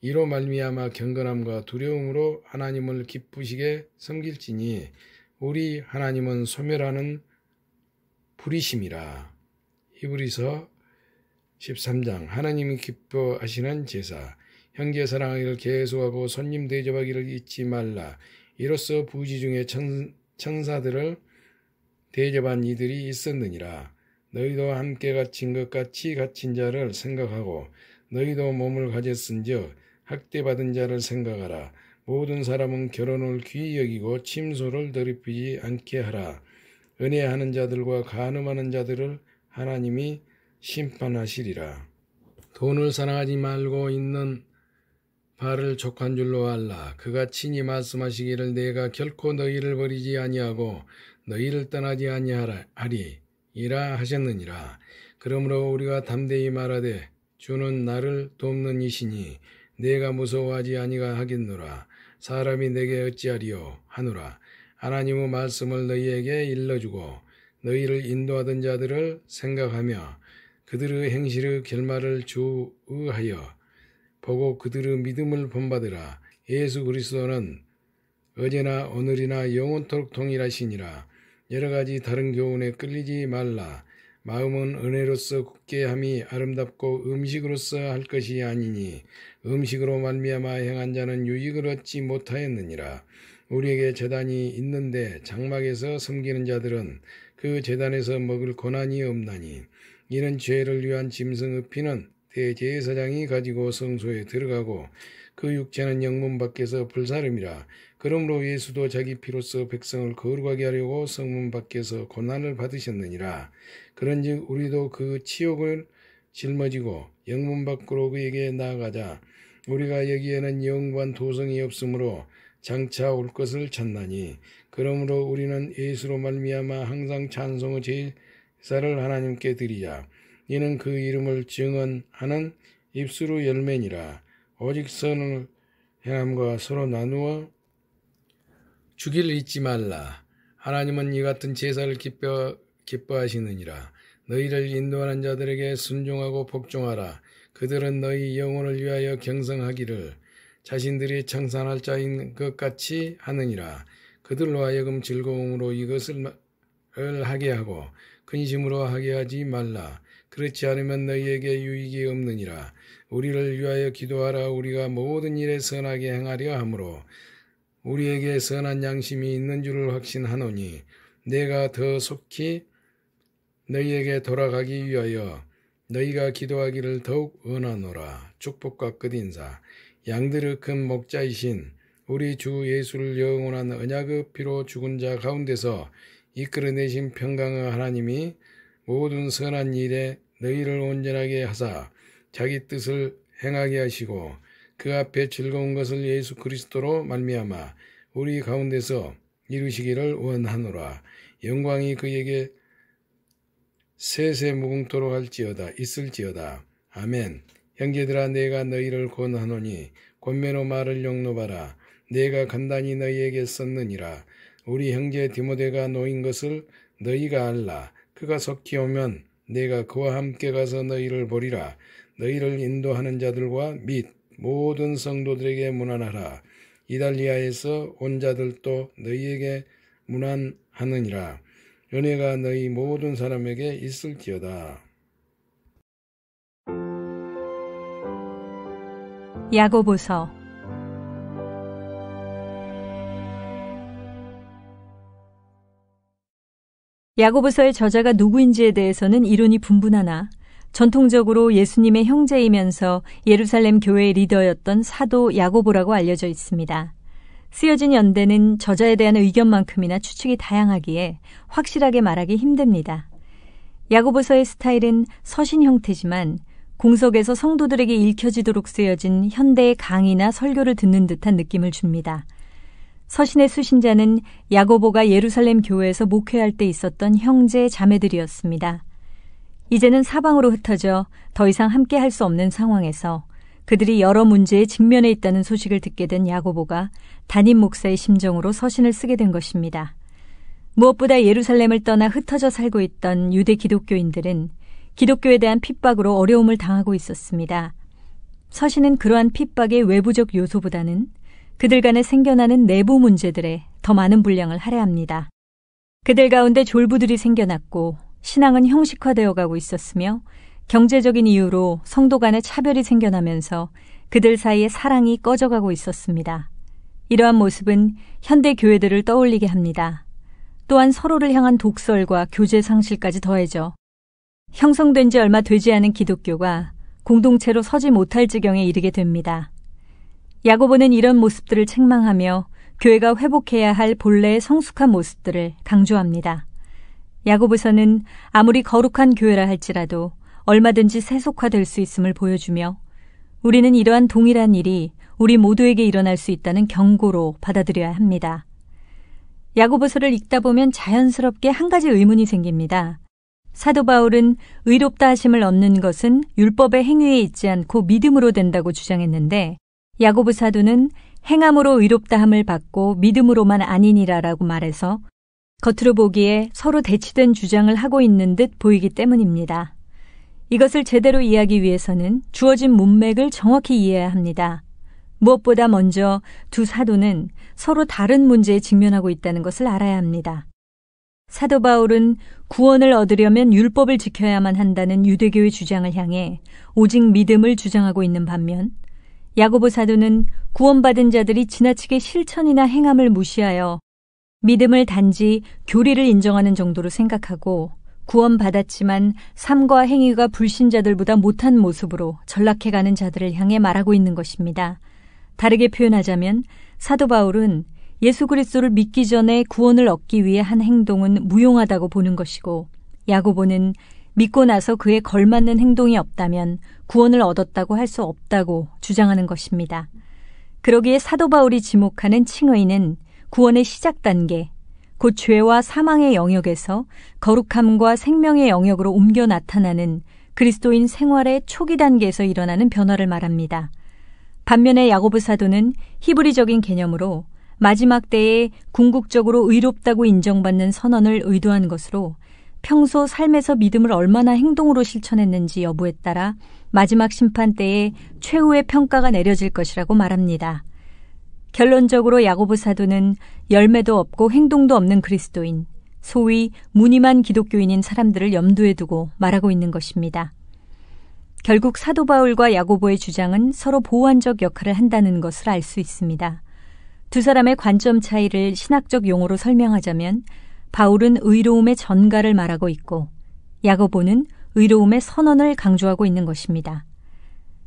이로 말미암아 경건함과 두려움으로 하나님을 기쁘시게 섬길지니 우리 하나님은 소멸하는 불이심이라. 히브리서 13장. 하나님이 기뻐하시는 제사. 형제 사랑하기를 계속하고 손님 대접하기를 잊지 말라. 이로써 부지 중에 천사들을 대접한 이들이 있었느니라. 너희도 함께 갇힌 것 같이 갇힌 자를 생각하고 너희도 몸을 가졌은즉 학대받은 자를 생각하라. 모든 사람은 결혼을 귀히 여기고 침소를 더럽히지 않게 하라. 은혜하는 자들과 간음하는 자들을 하나님이 심판하시리라. 돈을 사랑하지 말고 있는 바를 족한 줄로 알라. 그가 친히 말씀하시기를 내가 결코 너희를 버리지 아니하고 너희를 떠나지 아니하리이라 하셨느니라. 그러므로 우리가 담대히 말하되 주는 나를 돕는 이시니 내가 무서워하지 아니하겠노라. 사람이 내게 어찌하리요 하노라. 하나님의 말씀을 너희에게 일러주고 너희를 인도하던 자들을 생각하며 그들의 행실의 결말을 주의하여 보고 그들의 믿음을 본받으라. 예수 그리스도는 어제나 오늘이나 영원토록 동일하시니라. 여러 가지 다른 교훈에 끌리지 말라. 마음은 은혜로서 굳게 함이 아름답고 음식으로서 할 것이 아니니 음식으로 말미암아 행한 자는 유익을 얻지 못하였느니라. 우리에게 제단이 있는데 장막에서 섬기는 자들은 그 제단에서 먹을 고난이 없나니 이는 죄를 위한 짐승의 피는 대제사장이 가지고 성소에 들어가고 그 육체는 영문 밖에서 불사름이라. 그러므로 예수도 자기 피로써 백성을 거룩하게 하려고 성문 밖에서 고난을 받으셨느니라. 그런즉 우리도 그 치욕을 짊어지고 영문 밖으로 그에게 나아가자. 우리가 여기에는 영구한 도성이 없으므로 장차 올 것을 찾나니 그러므로 우리는 예수로 말미암아 항상 찬송의 제사를 하나님께 드리자. 이는 그 이름을 증언하는 입술의 열매니라. 오직 선을 행함과 서로 나누어 주기를 잊지 말라. 하나님은 이 같은 제사를 기뻐하시느니라. 너희를 인도하는 자들에게 순종하고 복종하라. 그들은 너희 영혼을 위하여 경성하기를 자신들이 청산할 자인 것 같이 하느니라. 그들로 하여금 즐거움으로 이것을 하게 하고 근심으로 하게 하지 말라. 그렇지 않으면 너희에게 유익이 없느니라. 우리를 위하여 기도하라. 우리가 모든 일에 선하게 행하려 하므로 우리에게 선한 양심이 있는 줄을 확신하노니 내가 더 속히 너희에게 돌아가기 위하여 너희가 기도하기를 더욱 원하노라. 축복과 끝인사. 양들의 큰 목자이신 우리 주 예수를 영원한 언약의 피로 죽은 자 가운데서 이끌어내신 평강의 하나님이 모든 선한 일에 너희를 온전하게 하사 자기 뜻을 행하게 하시고 그 앞에 즐거운 것을 예수 그리스도로 말미암아 우리 가운데서 이루시기를 원하노라. 영광이 그에게 세세 무궁토록 있을지어다. 아멘. 형제들아 내가 너희를 권하노니 권면의 말을 용납하라. 내가 간단히 너희에게 썼느니라. 우리 형제 디모데가 놓인 것을 너희가 알라. 그가 속히 오면 내가 그와 함께 가서 너희를 보리라. 너희를 인도하는 자들과 및 모든 성도들에게 문안하라. 이달리아에서 온 자들도 너희에게 문안하느니라. 은혜가 너희 모든 사람에게 있을지어다. 야고보서 야고보서의 저자가 누구인지에 대해서는 이론이 분분하나 전통적으로 예수님의 형제이면서 예루살렘 교회의 리더였던 사도 야고보라고 알려져 있습니다. 쓰여진 연대는 저자에 대한 의견만큼이나 추측이 다양하기에 확실하게 말하기 힘듭니다. 야고보서의 스타일은 서신 형태지만 공석에서 성도들에게 읽혀지도록 쓰여진 현대의 강의나 설교를 듣는 듯한 느낌을 줍니다. 서신의 수신자는 야고보가 예루살렘 교회에서 목회할 때 있었던 형제 자매들이었습니다. 이제는 사방으로 흩어져 더 이상 함께 할 수 없는 상황에서 그들이 여러 문제에 직면해 있다는 소식을 듣게 된 야고보가 담임 목사의 심정으로 서신을 쓰게 된 것입니다. 무엇보다 예루살렘을 떠나 흩어져 살고 있던 유대 기독교인들은 기독교에 대한 핍박으로 어려움을 당하고 있었습니다. 서신은 그러한 핍박의 외부적 요소보다는 그들 간에 생겨나는 내부 문제들에 더 많은 분량을 할애합니다. 그들 가운데 졸부들이 생겨났고 신앙은 형식화되어 가고 있었으며 경제적인 이유로 성도 간의 차별이 생겨나면서 그들 사이의 사랑이 꺼져가고 있었습니다. 이러한 모습은 현대 교회들을 떠올리게 합니다. 또한 서로를 향한 독설과 교제 상실까지 더해져 형성된 지 얼마 되지 않은 기독교가 공동체로 서지 못할 지경에 이르게 됩니다. 야고보는 이런 모습들을 책망하며 교회가 회복해야 할 본래의 성숙한 모습들을 강조합니다. 야고보서는 아무리 거룩한 교회라 할지라도 얼마든지 세속화될 수 있음을 보여주며 우리는 이러한 동일한 일이 우리 모두에게 일어날 수 있다는 경고로 받아들여야 합니다. 야고보서를 읽다 보면 자연스럽게 한 가지 의문이 생깁니다. 사도 바울은 의롭다 하심을 얻는 것은 율법의 행위에 있지 않고 믿음으로 된다고 주장했는데 야고보 사도는 행함으로 의롭다함을 받고 믿음으로만 아니니라라고 말해서 겉으로 보기에 서로 대치된 주장을 하고 있는 듯 보이기 때문입니다. 이것을 제대로 이해하기 위해서는 주어진 문맥을 정확히 이해해야 합니다. 무엇보다 먼저 두 사도는 서로 다른 문제에 직면하고 있다는 것을 알아야 합니다. 사도 바울은 구원을 얻으려면 율법을 지켜야만 한다는 유대교의 주장을 향해 오직 믿음을 주장하고 있는 반면 야고보 사도는 구원받은 자들이 지나치게 실천이나 행함을 무시하여 믿음을 단지 교리를 인정하는 정도로 생각하고 구원받았지만 삶과 행위가 불신자들보다 못한 모습으로 전락해가는 자들을 향해 말하고 있는 것입니다. 다르게 표현하자면 사도 바울은 예수 그리스도를 믿기 전에 구원을 얻기 위해 한 행동은 무용하다고 보는 것이고 야고보는 믿고 나서 그에 걸맞는 행동이 없다면 구원을 얻었다고 할 수 없다고 주장하는 것입니다. 그러기에 사도 바울이 지목하는 칭의는 구원의 시작 단계, 곧 죄와 사망의 영역에서 거룩함과 생명의 영역으로 옮겨 나타나는 그리스도인 생활의 초기 단계에서 일어나는 변화를 말합니다. 반면에 야고보 사도는 히브리적인 개념으로 마지막 때에 궁극적으로 의롭다고 인정받는 선언을 의도한 것으로 평소 삶에서 믿음을 얼마나 행동으로 실천했는지 여부에 따라 마지막 심판 때에 최후의 평가가 내려질 것이라고 말합니다. 결론적으로 야고보 사도는 열매도 없고 행동도 없는 그리스도인, 소위 무늬만 기독교인인 사람들을 염두에 두고 말하고 있는 것입니다. 결국 사도 바울과 야고보의 주장은 서로 보완적 역할을 한다는 것을 알 수 있습니다. 두 사람의 관점 차이를 신학적 용어로 설명하자면 바울은 의로움의 전가를 말하고 있고 야고보는 의로움의 선언을 강조하고 있는 것입니다.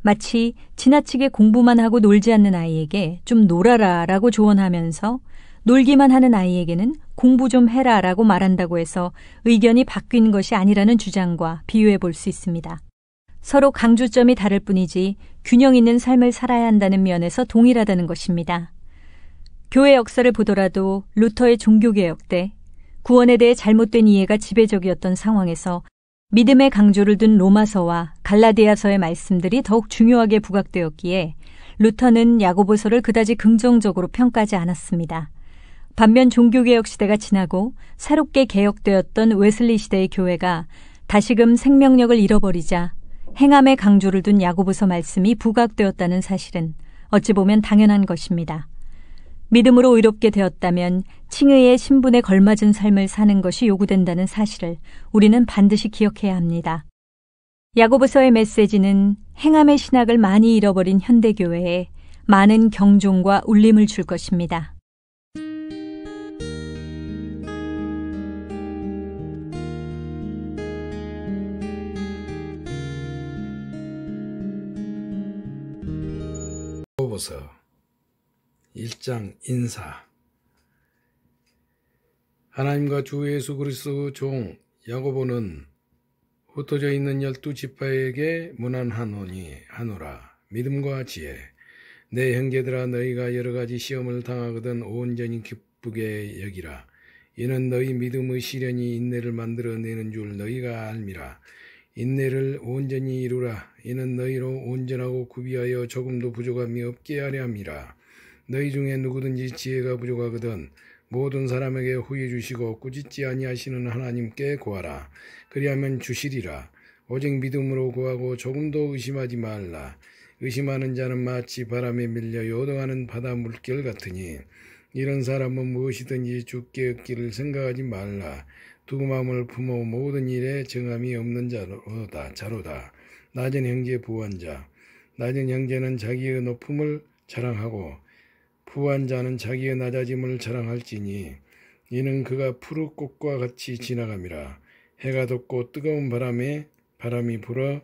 마치 지나치게 공부만 하고 놀지 않는 아이에게 좀 놀아라 라고 조언하면서 놀기만 하는 아이에게는 공부 좀 해라 라고 말한다고 해서 의견이 바뀐 것이 아니라는 주장과 비유해 볼 수 있습니다. 서로 강조점이 다를 뿐이지 균형 있는 삶을 살아야 한다는 면에서 동일하다는 것입니다. 교회 역사를 보더라도 루터의 종교개혁 때 구원에 대해 잘못된 이해가 지배적이었던 상황에서 믿음의 강조를 둔 로마서와 갈라디아서의 말씀들이 더욱 중요하게 부각되었기에 루터는 야고보서를 그다지 긍정적으로 평가하지 않았습니다. 반면 종교개혁 시대가 지나고 새롭게 개혁되었던 웨슬리 시대의 교회가 다시금 생명력을 잃어버리자 행함의 강조를 둔 야고보서 말씀이 부각되었다는 사실은 어찌 보면 당연한 것입니다. 믿음으로 의롭게 되었다면 칭의의 신분에 걸맞은 삶을 사는 것이 요구된다는 사실을 우리는 반드시 기억해야 합니다. 야고보서의 메시지는 행함의 신학을 많이 잃어버린 현대교회에 많은 경종과 울림을 줄 것입니다. 야고보서 1장 인사. 하나님과 주 예수 그리스도 종 야고보는 흩어져 있는 12지파에게 문안하노라. 믿음과 지혜. 내 형제들아, 너희가 여러 가지 시험을 당하거든 온전히 기쁘게 여기라. 이는 너희 믿음의 시련이 인내를 만들어내는 줄 너희가 알미라. 인내를 온전히 이루라. 이는 너희로 온전하고 구비하여 조금도 부족함이 없게 하려 함이라. 너희 중에 누구든지 지혜가 부족하거든 모든 사람에게 후히 주시고 꾸짖지 아니하시는 하나님께 구하라. 그리하면 주시리라. 오직 믿음으로 구하고 조금도 의심하지 말라. 의심하는 자는 마치 바람에 밀려 요동하는 바다 물결 같으니 이런 사람은 무엇이든지 주께 얻기를 생각하지 말라. 두 마음을 품어 모든 일에 정함이 없는 자로다. 낮은 형제 부한자. 낮은 형제는 자기의 높음을 자랑하고 부한 자는 자기의 낮아짐을 자랑할지니 이는 그가 푸른 꽃과 같이 지나감이라. 해가 돋고 뜨거운 바람이 불어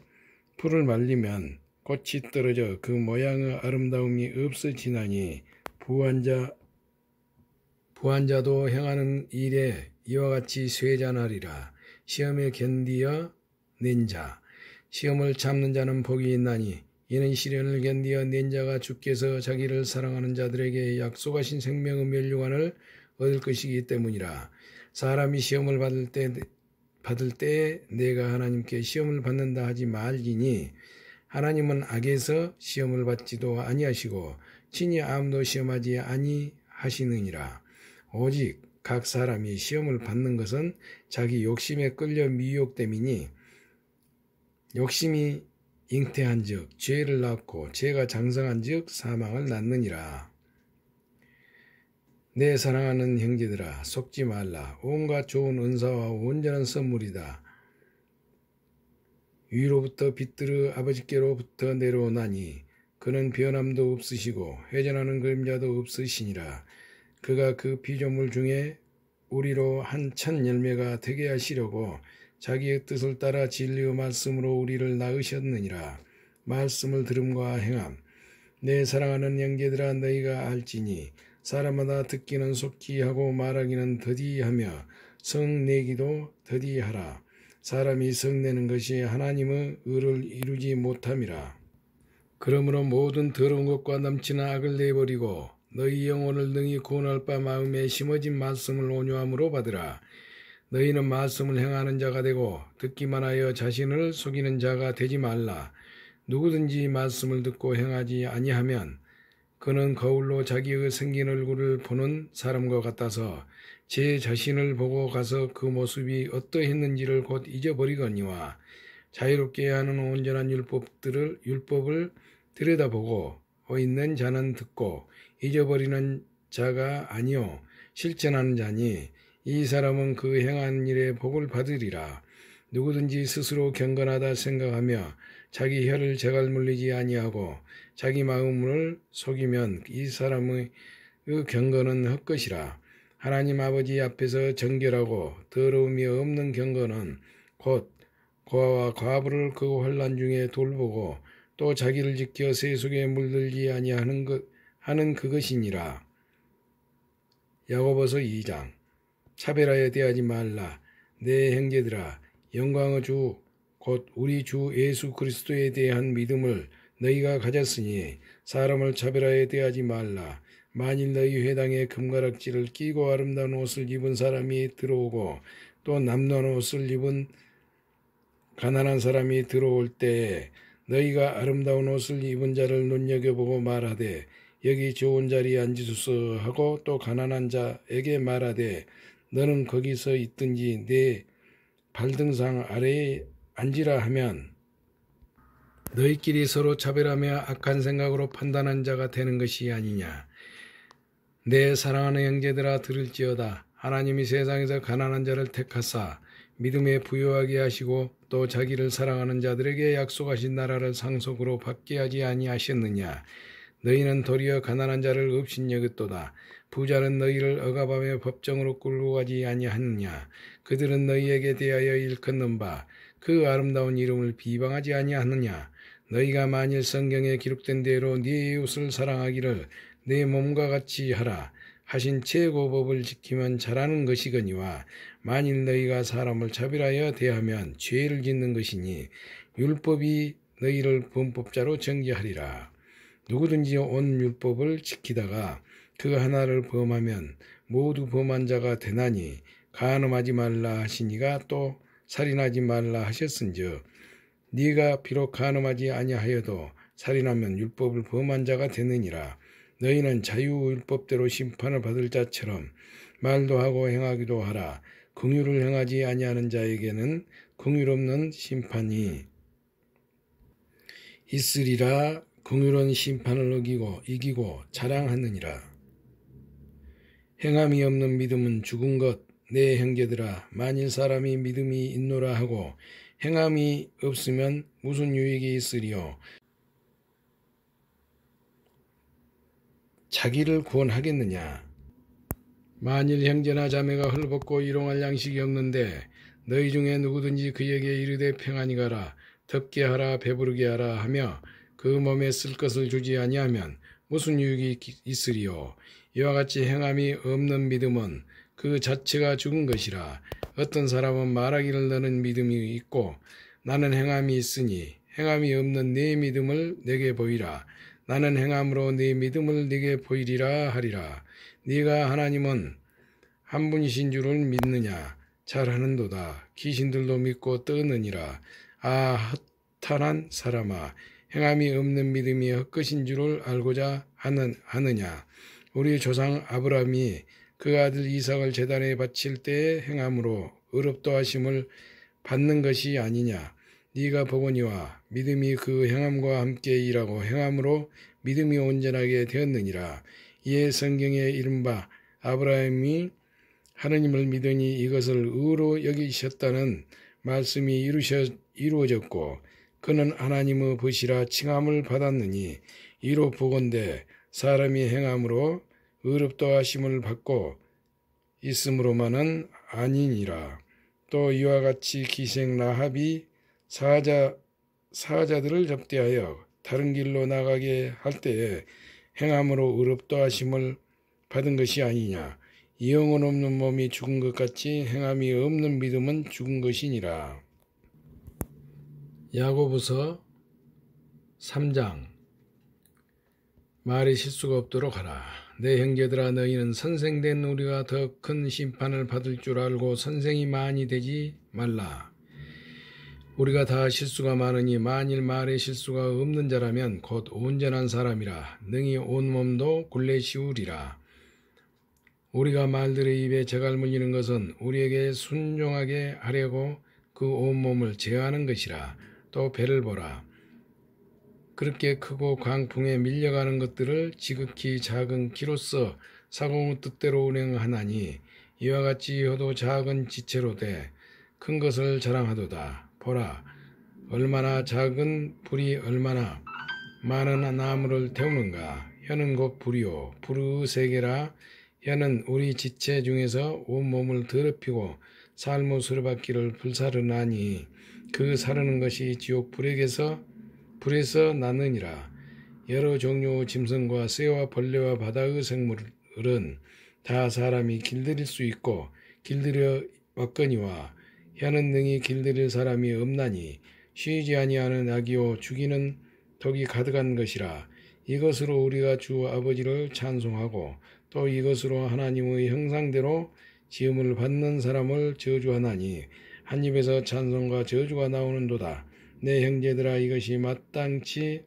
풀을 말리면 꽃이 떨어져 그 모양의 아름다움이 없어지나니 부한 자도 행하는 일에 이와 같이 쇠잔하리라. 시험에 견디어 낸 자. 시험을 참는 자는 복이 있나니 이는 시련을 견디어 낸 자가 주께서 자기를 사랑하는 자들에게 약속하신 생명의 면류관을 얻을 것이기 때문이라. 사람이 시험을 받을 때 내가 하나님께 시험을 받는다 하지 말지니 하나님은 악에서 시험을 받지도 아니하시고 친히 아무도 시험하지 아니하시느니라. 오직 각 사람이 시험을 받는 것은 자기 욕심에 끌려 미혹됨이니 욕심이 잉태한즉 죄를 낳고 죄가 장성한즉 사망을 낳느니라. 내 사랑하는 형제들아, 속지 말라. 온갖 좋은 은사와 온전한 선물이다. 위로부터 빛들의 아버지께로부터 내려오나니 그는 변함도 없으시고 회전하는 그림자도 없으시니라. 그가 그 피조물 중에 우리로 한 천 열매가 되게 하시려고 자기의 뜻을 따라 진리의 말씀으로 우리를 낳으셨느니라. 말씀을 들음과 행함. 내 사랑하는 형제들아, 너희가 알지니 사람마다 듣기는 속히 하고 말하기는 더디하며 성내기도 더디하라. 사람이 성내는 것이 하나님의 의를 이루지 못함이라. 그러므로 모든 더러운 것과 넘치는 악을 내버리고 너희 영혼을 능히 구원할 바 마음에 심어진 말씀을 온유함으로 받으라. 너희는 말씀을 행하는 자가 되고 듣기만 하여 자신을 속이는 자가 되지 말라. 누구든지 말씀을 듣고 행하지 아니하면 그는 거울로 자기의 생긴 얼굴을 보는 사람과 같아서 제 자신을 보고 가서 그 모습이 어떠했는지를 곧 잊어버리거니와 자유롭게 하는 온전한 율법을 들여다보고 있는 자는 듣고 잊어버리는 자가 아니요 실천하는 자니 이 사람은 그 행한 일에 복을 받으리라. 누구든지 스스로 경건하다 생각하며 자기 혀를 제갈 물리지 아니하고 자기 마음을 속이면 이 사람의 경건은 헛것이라. 하나님 아버지 앞에서 정결하고 더러움이 없는 경건은 곧 고아와 과부를 그 환난 중에 돌보고 또 자기를 지켜 세속에 물들지 아니하는 그것이니라. 야고보서 2장. 차별하여 대하지 말라. 내 형제들아, 영광의 주 곧 우리 주 예수 그리스도에 대한 믿음을 너희가 가졌으니 사람을 차별하여 대하지 말라. 만일 너희 회당에 금가락지를 끼고 아름다운 옷을 입은 사람이 들어오고 또 남는 옷을 입은 가난한 사람이 들어올 때에 너희가 아름다운 옷을 입은 자를 눈여겨보고 말하되 여기 좋은 자리에 앉으소서 하고 또 가난한 자에게 말하되 너는 거기서 있든지 내 발등상 아래에 앉으라 하면 너희끼리 서로 차별하며 악한 생각으로 판단한 자가 되는 것이 아니냐. 내 사랑하는 형제들아, 들을지어다. 하나님이 세상에서 가난한 자를 택하사 믿음에 부요하게 하시고 또 자기를 사랑하는 자들에게 약속하신 나라를 상속으로 받게 하지 아니하셨느냐. 너희는 도리어 가난한 자를 업신여겼도다. 부자는 너희를 억압하며 법정으로 끌고 가지 아니하느냐. 그들은 너희에게 대하여 일컫는 바 그 아름다운 이름을 비방하지 아니하느냐. 너희가 만일 성경에 기록된 대로 네 이웃을 사랑하기를 내 몸과 같이 하라 하신 최고법을 지키면 잘하는 것이거니와 만일 너희가 사람을 차별하여 대하면 죄를 짓는 것이니 율법이 너희를 범법자로 정죄하리라. 누구든지 온 율법을 지키다가 그 하나를 범하면 모두 범한 자가 되나니 간음하지 말라 하시니가 또 살인하지 말라 하셨은즉 네가 비록 간음하지 아니하여도 살인하면 율법을 범한 자가 되느니라. 너희는 자유율법대로 심판을 받을 자처럼 말도 하고 행하기도 하라. 긍휼을 행하지 아니하는 자에게는 긍휼 없는 심판이 있으리라. 긍휼은 심판을 이기고 자랑하느니라. 행함이 없는 믿음은 죽은 것. 내 형제들아, 만일 사람이 믿음이 있노라 하고 행함이 없으면 무슨 유익이 있으리요? 자기를 구원하겠느냐? 만일 형제나 자매가 헐벗고 일용할 양식이 없는데 너희 중에 누구든지 그에게 이르되 평안히 가라, 덥게 하라, 배부르게 하라 하며 그 몸에 쓸 것을 주지 아니하면 무슨 유익이 있으리요? 이와 같이 행함이 없는 믿음은 그 자체가 죽은 것이라. 어떤 사람은 말하기를 너는 믿음이 있고 나는 행함이 있으니 행함이 없는 네 믿음을 내게 보이라. 나는 행함으로 네 믿음을 네게 보이리라 하리라. 네가 하나님은 한 분이신 줄을 믿느냐? 잘하는도다. 귀신들도 믿고 떠느니라. 아, 허탄한 사람아, 행함이 없는 믿음이 헛것인 줄을 알고자 하느냐? 우리 조상 아브라함이 그 아들 이삭을 제단에 바칠 때의 행함으로 의롭다 하심을 받는 것이 아니냐? 네가 보거니와 믿음이 그 행함과 함께 일하고 행함으로 믿음이 온전하게 되었느니라. 이에 성경에 이른바 아브라함이 하느님을 믿으니 이것을 의로 여기셨다는 말씀이 이루어졌고 그는 하나님의 벗이라 칭함을 받았느니 이로 보건대 사람이 행함으로 의롭다 하심을 받고 있음으로만은 아니니라. 또 이와 같이 기생 라합이 사자들을 접대하여 다른 길로 나가게 할 때에 행함으로 의롭다 하심을 받은 것이 아니냐. 영혼 없는 몸이 죽은 것 같이 행함이 없는 믿음은 죽은 것이니라. 야고보서 3장. 말이 실수가 없도록 하라. 내 형제들아, 너희는 선생된 우리가 더 큰 심판을 받을 줄 알고 선생이 많이 되지 말라. 우리가 다 실수가 많으니 만일 말에 실수가 없는 자라면 곧 온전한 사람이라 능히 온몸도 굴레 씌우리라. 우리가 말들의 입에 재갈 물리는 것은 우리에게 순종하게 하려고 그 온몸을 제어하는 것이라. 또 배를 보라. 그렇게 크고 광풍에 밀려가는 것들을 지극히 작은 기로써 사공의 뜻대로 운행하나니 이와 같이 혀도 작은 지체로 돼 큰 것을 자랑하도다. 보라, 얼마나 작은 불이 얼마나 많은 나무를 태우는가. 혀는 곧 불이요 불의 세계라. 혀는 우리 지체 중에서 온몸을 더럽히고 삶의 수레바퀴를 불사르나니 그 사르는 것이 지옥 불에서 나느니라. 여러 종류 짐승과 새와 벌레와 바다의 생물은 다 사람이 길들일 수 있고 길들여 왔거니와 혀는 능히 길들일 사람이 없나니 쉬지 아니하는 악이요 죽이는 독이 가득한 것이라. 이것으로 우리가 주 아버지를 찬송하고 또 이것으로 하나님의 형상대로 지음을 받는 사람을 저주하나니 한 입에서 찬송과 저주가 나오는도다. 내 형제들아, 이것이 마땅하지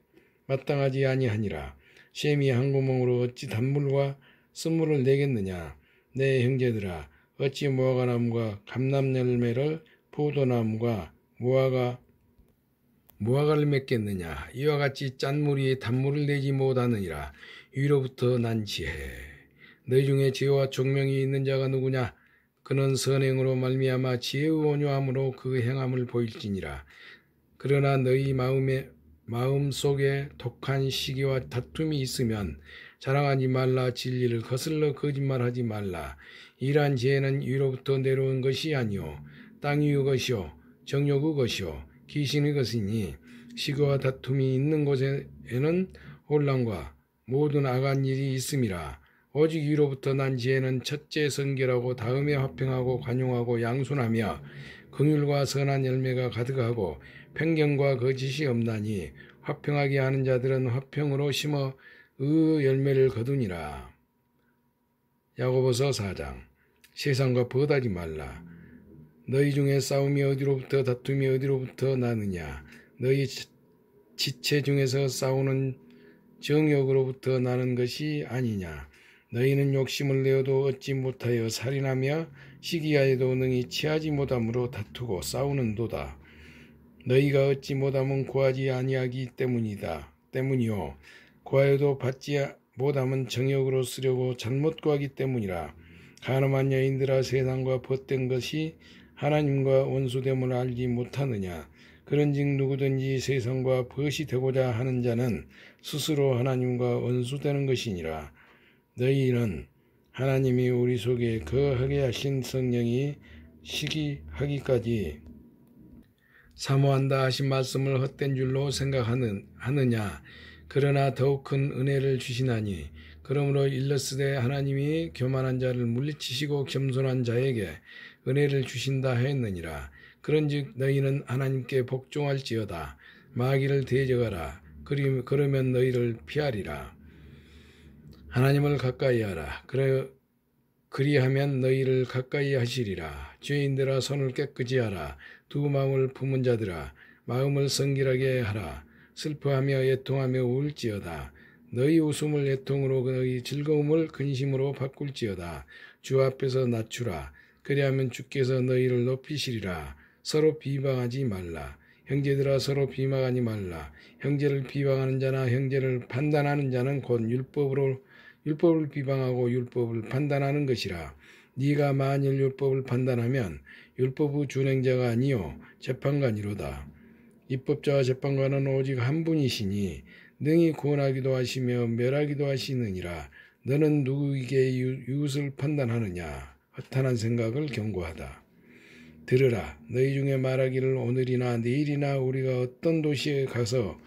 아니하니라. 셈이 한 구멍으로 어찌 단물과 쓴물을 내겠느냐. 내 형제들아, 어찌 무화과나무가 감람열매를 포도나무가 무화과를 맺겠느냐. 이와 같이 짠물이 단물을 내지 못하느니라. 위로부터 난 지혜. 너희 중에 지혜와 총명이 있는 자가 누구냐. 그는 선행으로 말미암아 지혜의 온유함으로 그 행함을 보일지니라. 그러나 너희 마음 속에 독한 시기와 다툼이 있으면 자랑하지 말라. 진리를 거슬러 거짓말하지 말라. 이러한 지혜는 위로부터 내려온 것이 아니요 땅 위의 것이요 정욕의 것이요 귀신의 것이니 시기와 다툼이 있는 곳에는 혼란과 모든 악한 일이 있음이라. 오직 위로부터 난 지혜는 첫째 성결하고 다음에 화평하고 관용하고 양순하며 긍휼과 선한 열매가 가득하고 편견과 거짓이 없나니 화평하게 하는 자들은 화평으로 심어 열매를 거두니라. 야고보서 4장. 세상과 버다지 말라. 너희 중에 싸움이 어디로부터 다툼이 어디로부터 나느냐. 너희 지체 중에서 싸우는 정욕으로부터 나는 것이 아니냐. 너희는 욕심을 내어도 얻지 못하여 살인하며 시기하여도 능히 취하지 못함으로 다투고 싸우는도다. 너희가 얻지 못함은 구하지 아니하기 때문이요. 구하여도 받지 못함은 정욕으로 쓰려고 잘못 구하기 때문이라. 가늠한 여인들아, 세상과 벗된 것이 하나님과 원수됨을 알지 못하느냐. 그런즉 누구든지 세상과 벗이 되고자 하는 자는 스스로 하나님과 원수되는 것이니라. 너희는 하나님이 우리 속에 거하게 하신 성령이 시기하기까지 사모한다 하신 말씀을 헛된 줄로 생각하느냐. 그러나 더욱 큰 은혜를 주시나니 그러므로 일렀으되 하나님이 교만한 자를 물리치시고 겸손한 자에게 은혜를 주신다 하였느니라. 그런즉 너희는 하나님께 복종할지어다. 마귀를 대적하라. 그러면 너희를 피하리라. 하나님을 가까이 하라. 그리하면 너희를 가까이 하시리라. 죄인들아, 손을 깨끗이 하라. 두 마음을 품은 자들아, 마음을 성결하게 하라. 슬퍼하며 애통하며 울지어다. 너희 웃음을 애통으로 너희 즐거움을 근심으로 바꿀지어다. 주 앞에서 낮추라. 그리하면 주께서 너희를 높이시리라. 서로 비방하지 말라. 형제들아, 서로 비방하지 말라. 형제를 비방하는 자나 형제를 판단하는 자는 곧 율법을 비방하고 율법을 판단하는 것이라. 네가 만일 율법을 판단하면 율법의 준행자가 아니요 재판관이로다. 입법자와 재판관은 오직 한 분이시니 능히 구원하기도 하시며 멸하기도 하시느니라. 너는 누구에게 이웃을 판단하느냐. 허탄한 생각을 경고하다. 들으라. 너희 중에 말하기를 오늘이나 내일이나 우리가 어떤 도시에 가서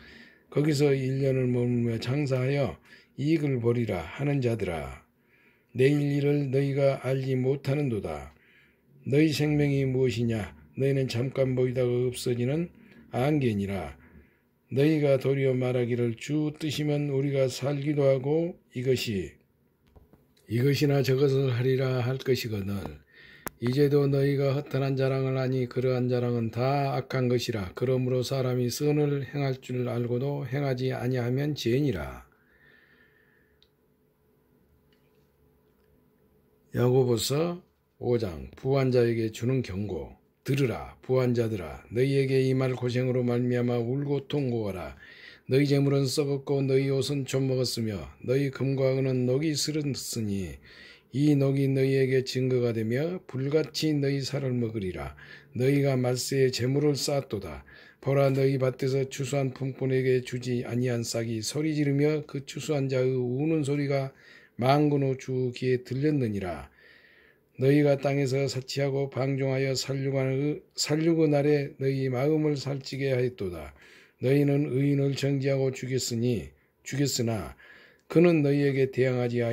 거기서 1년을 머물며 장사하여 이익을 보리라 하는 자들아. 내일 일을 너희가 알지 못하는도다. 너희 생명이 무엇이냐. 너희는 잠깐 보이다가 없어지는 안개니라. 너희가 도리어 말하기를 주 뜻이면 우리가 살기도 하고 이것이나 저것을 하리라 할 것이거늘 이제도 너희가 허탄한 자랑을 하니 그러한 자랑은 다 악한 것이라. 그러므로 사람이 선을 행할 줄 알고도 행하지 아니하면 죄니라. 야고보서 5장. 부한 자에게 주는 경고. 들으라. 부한 자들아, 너희에게 이 말 고생으로 말미암아 울고 통고하라. 너희 재물은 썩었고 너희 옷은 좀먹었으며 너희 금과 은은 녹이 슬었으니 이 녹이 너희에게 증거가 되며 불같이 너희 살을 먹으리라. 너희가 말세에 재물을 쌓았도다. 보라, 너희 밭에서 추수한 품꾼에게 주지 아니한 싹이 소리 지르며 그 추수한 자의 우는 소리가 만군 후 주 귀에 들렸느니라. 너희가 땅에서 사치하고 방종하여 살육의 날에 너희 마음을 살찌게 하였도다. 너희는 의인을 정죄하고 죽였으나 그는 너희에게 대항하지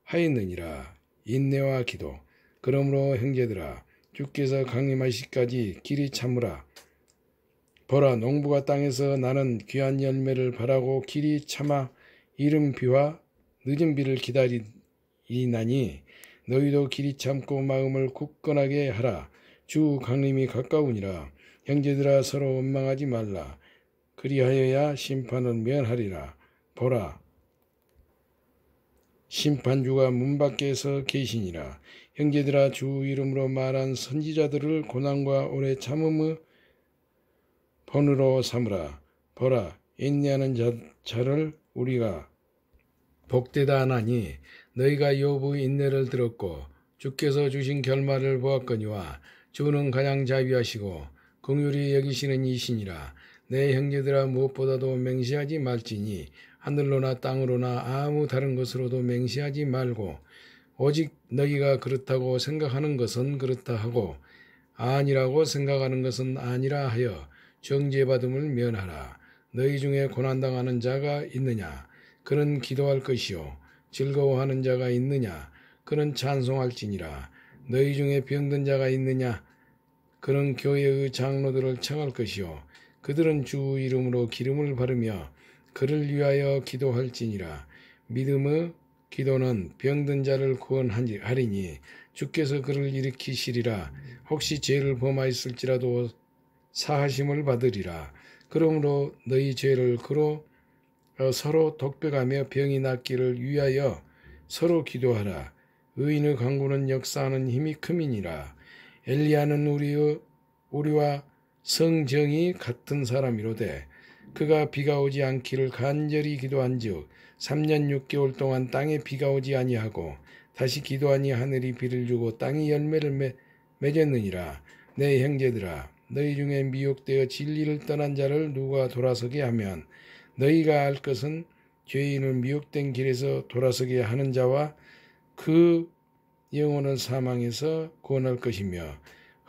아니하였느니라. 인내와 기도. 그러므로 형제들아, 주께서 강림하시기까지 길이 참으라. 보라, 농부가 땅에서 나는 귀한 열매를 바라고 길이 참아 이른 비와 늦은 비를 기다리나니 너희도 길이 참고 마음을 굳건하게 하라. 주 강림이 가까우니라. 형제들아, 서로 원망하지 말라. 그리하여야 심판을 면하리라. 보라, 심판주가 문 밖에서 계시니라. 형제들아, 주 이름으로 말한 선지자들을 고난과 오래 참음의 본으로 삼으라. 보라, 인내하는 자를 우리가 복되다 하나니 너희가 욥의 인내를 들었고 주께서 주신 결말을 보았거니와 주는 가장 자비하시고 긍휼히 여기시는 이시니라. 내 형제들아, 무엇보다도 맹세하지 말지니 하늘로나 땅으로나 아무 다른 것으로도 맹세하지 말고 오직 너희가 그렇다고 생각하는 것은 그렇다 하고 아니라고 생각하는 것은 아니라 하여 정죄받음을 면하라. 너희 중에 고난당하는 자가 있느냐? 그는 기도할 것이요. 즐거워하는 자가 있느냐? 그는 찬송할지니라. 너희 중에 병든 자가 있느냐? 그는 교회의 장로들을 청할 것이요. 그들은 주 이름으로 기름을 바르며 그를 위하여 기도할지니라. 믿음의 기도는 병든 자를 구원하리니 주께서 그를 일으키시리라. 혹시 죄를 범하였을지라도 사하심을 받으리라. 그러므로 너희 죄를 그로 서로 독백하며 병이 낫기를 위하여 서로 기도하라. 의인의 간구는 역사하는 힘이 큼이니라. 엘리야는 우리와 성정이 같은 사람이로되 그가 비가 오지 않기를 간절히 기도한즉 3년 6개월 동안 땅에 비가 오지 아니하고 다시 기도하니 하늘이 비를 주고 땅이 열매를 맺었느니라. 내 형제들아, 너희 중에 미혹되어 진리를 떠난 자를 누가 돌아서게 하면 너희가 알 것은 죄인을 미혹된 길에서 돌아서게 하는 자와 그 영혼을 사망에서 구원할 것이며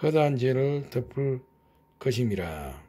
허다한 죄를 덮을 것임이라.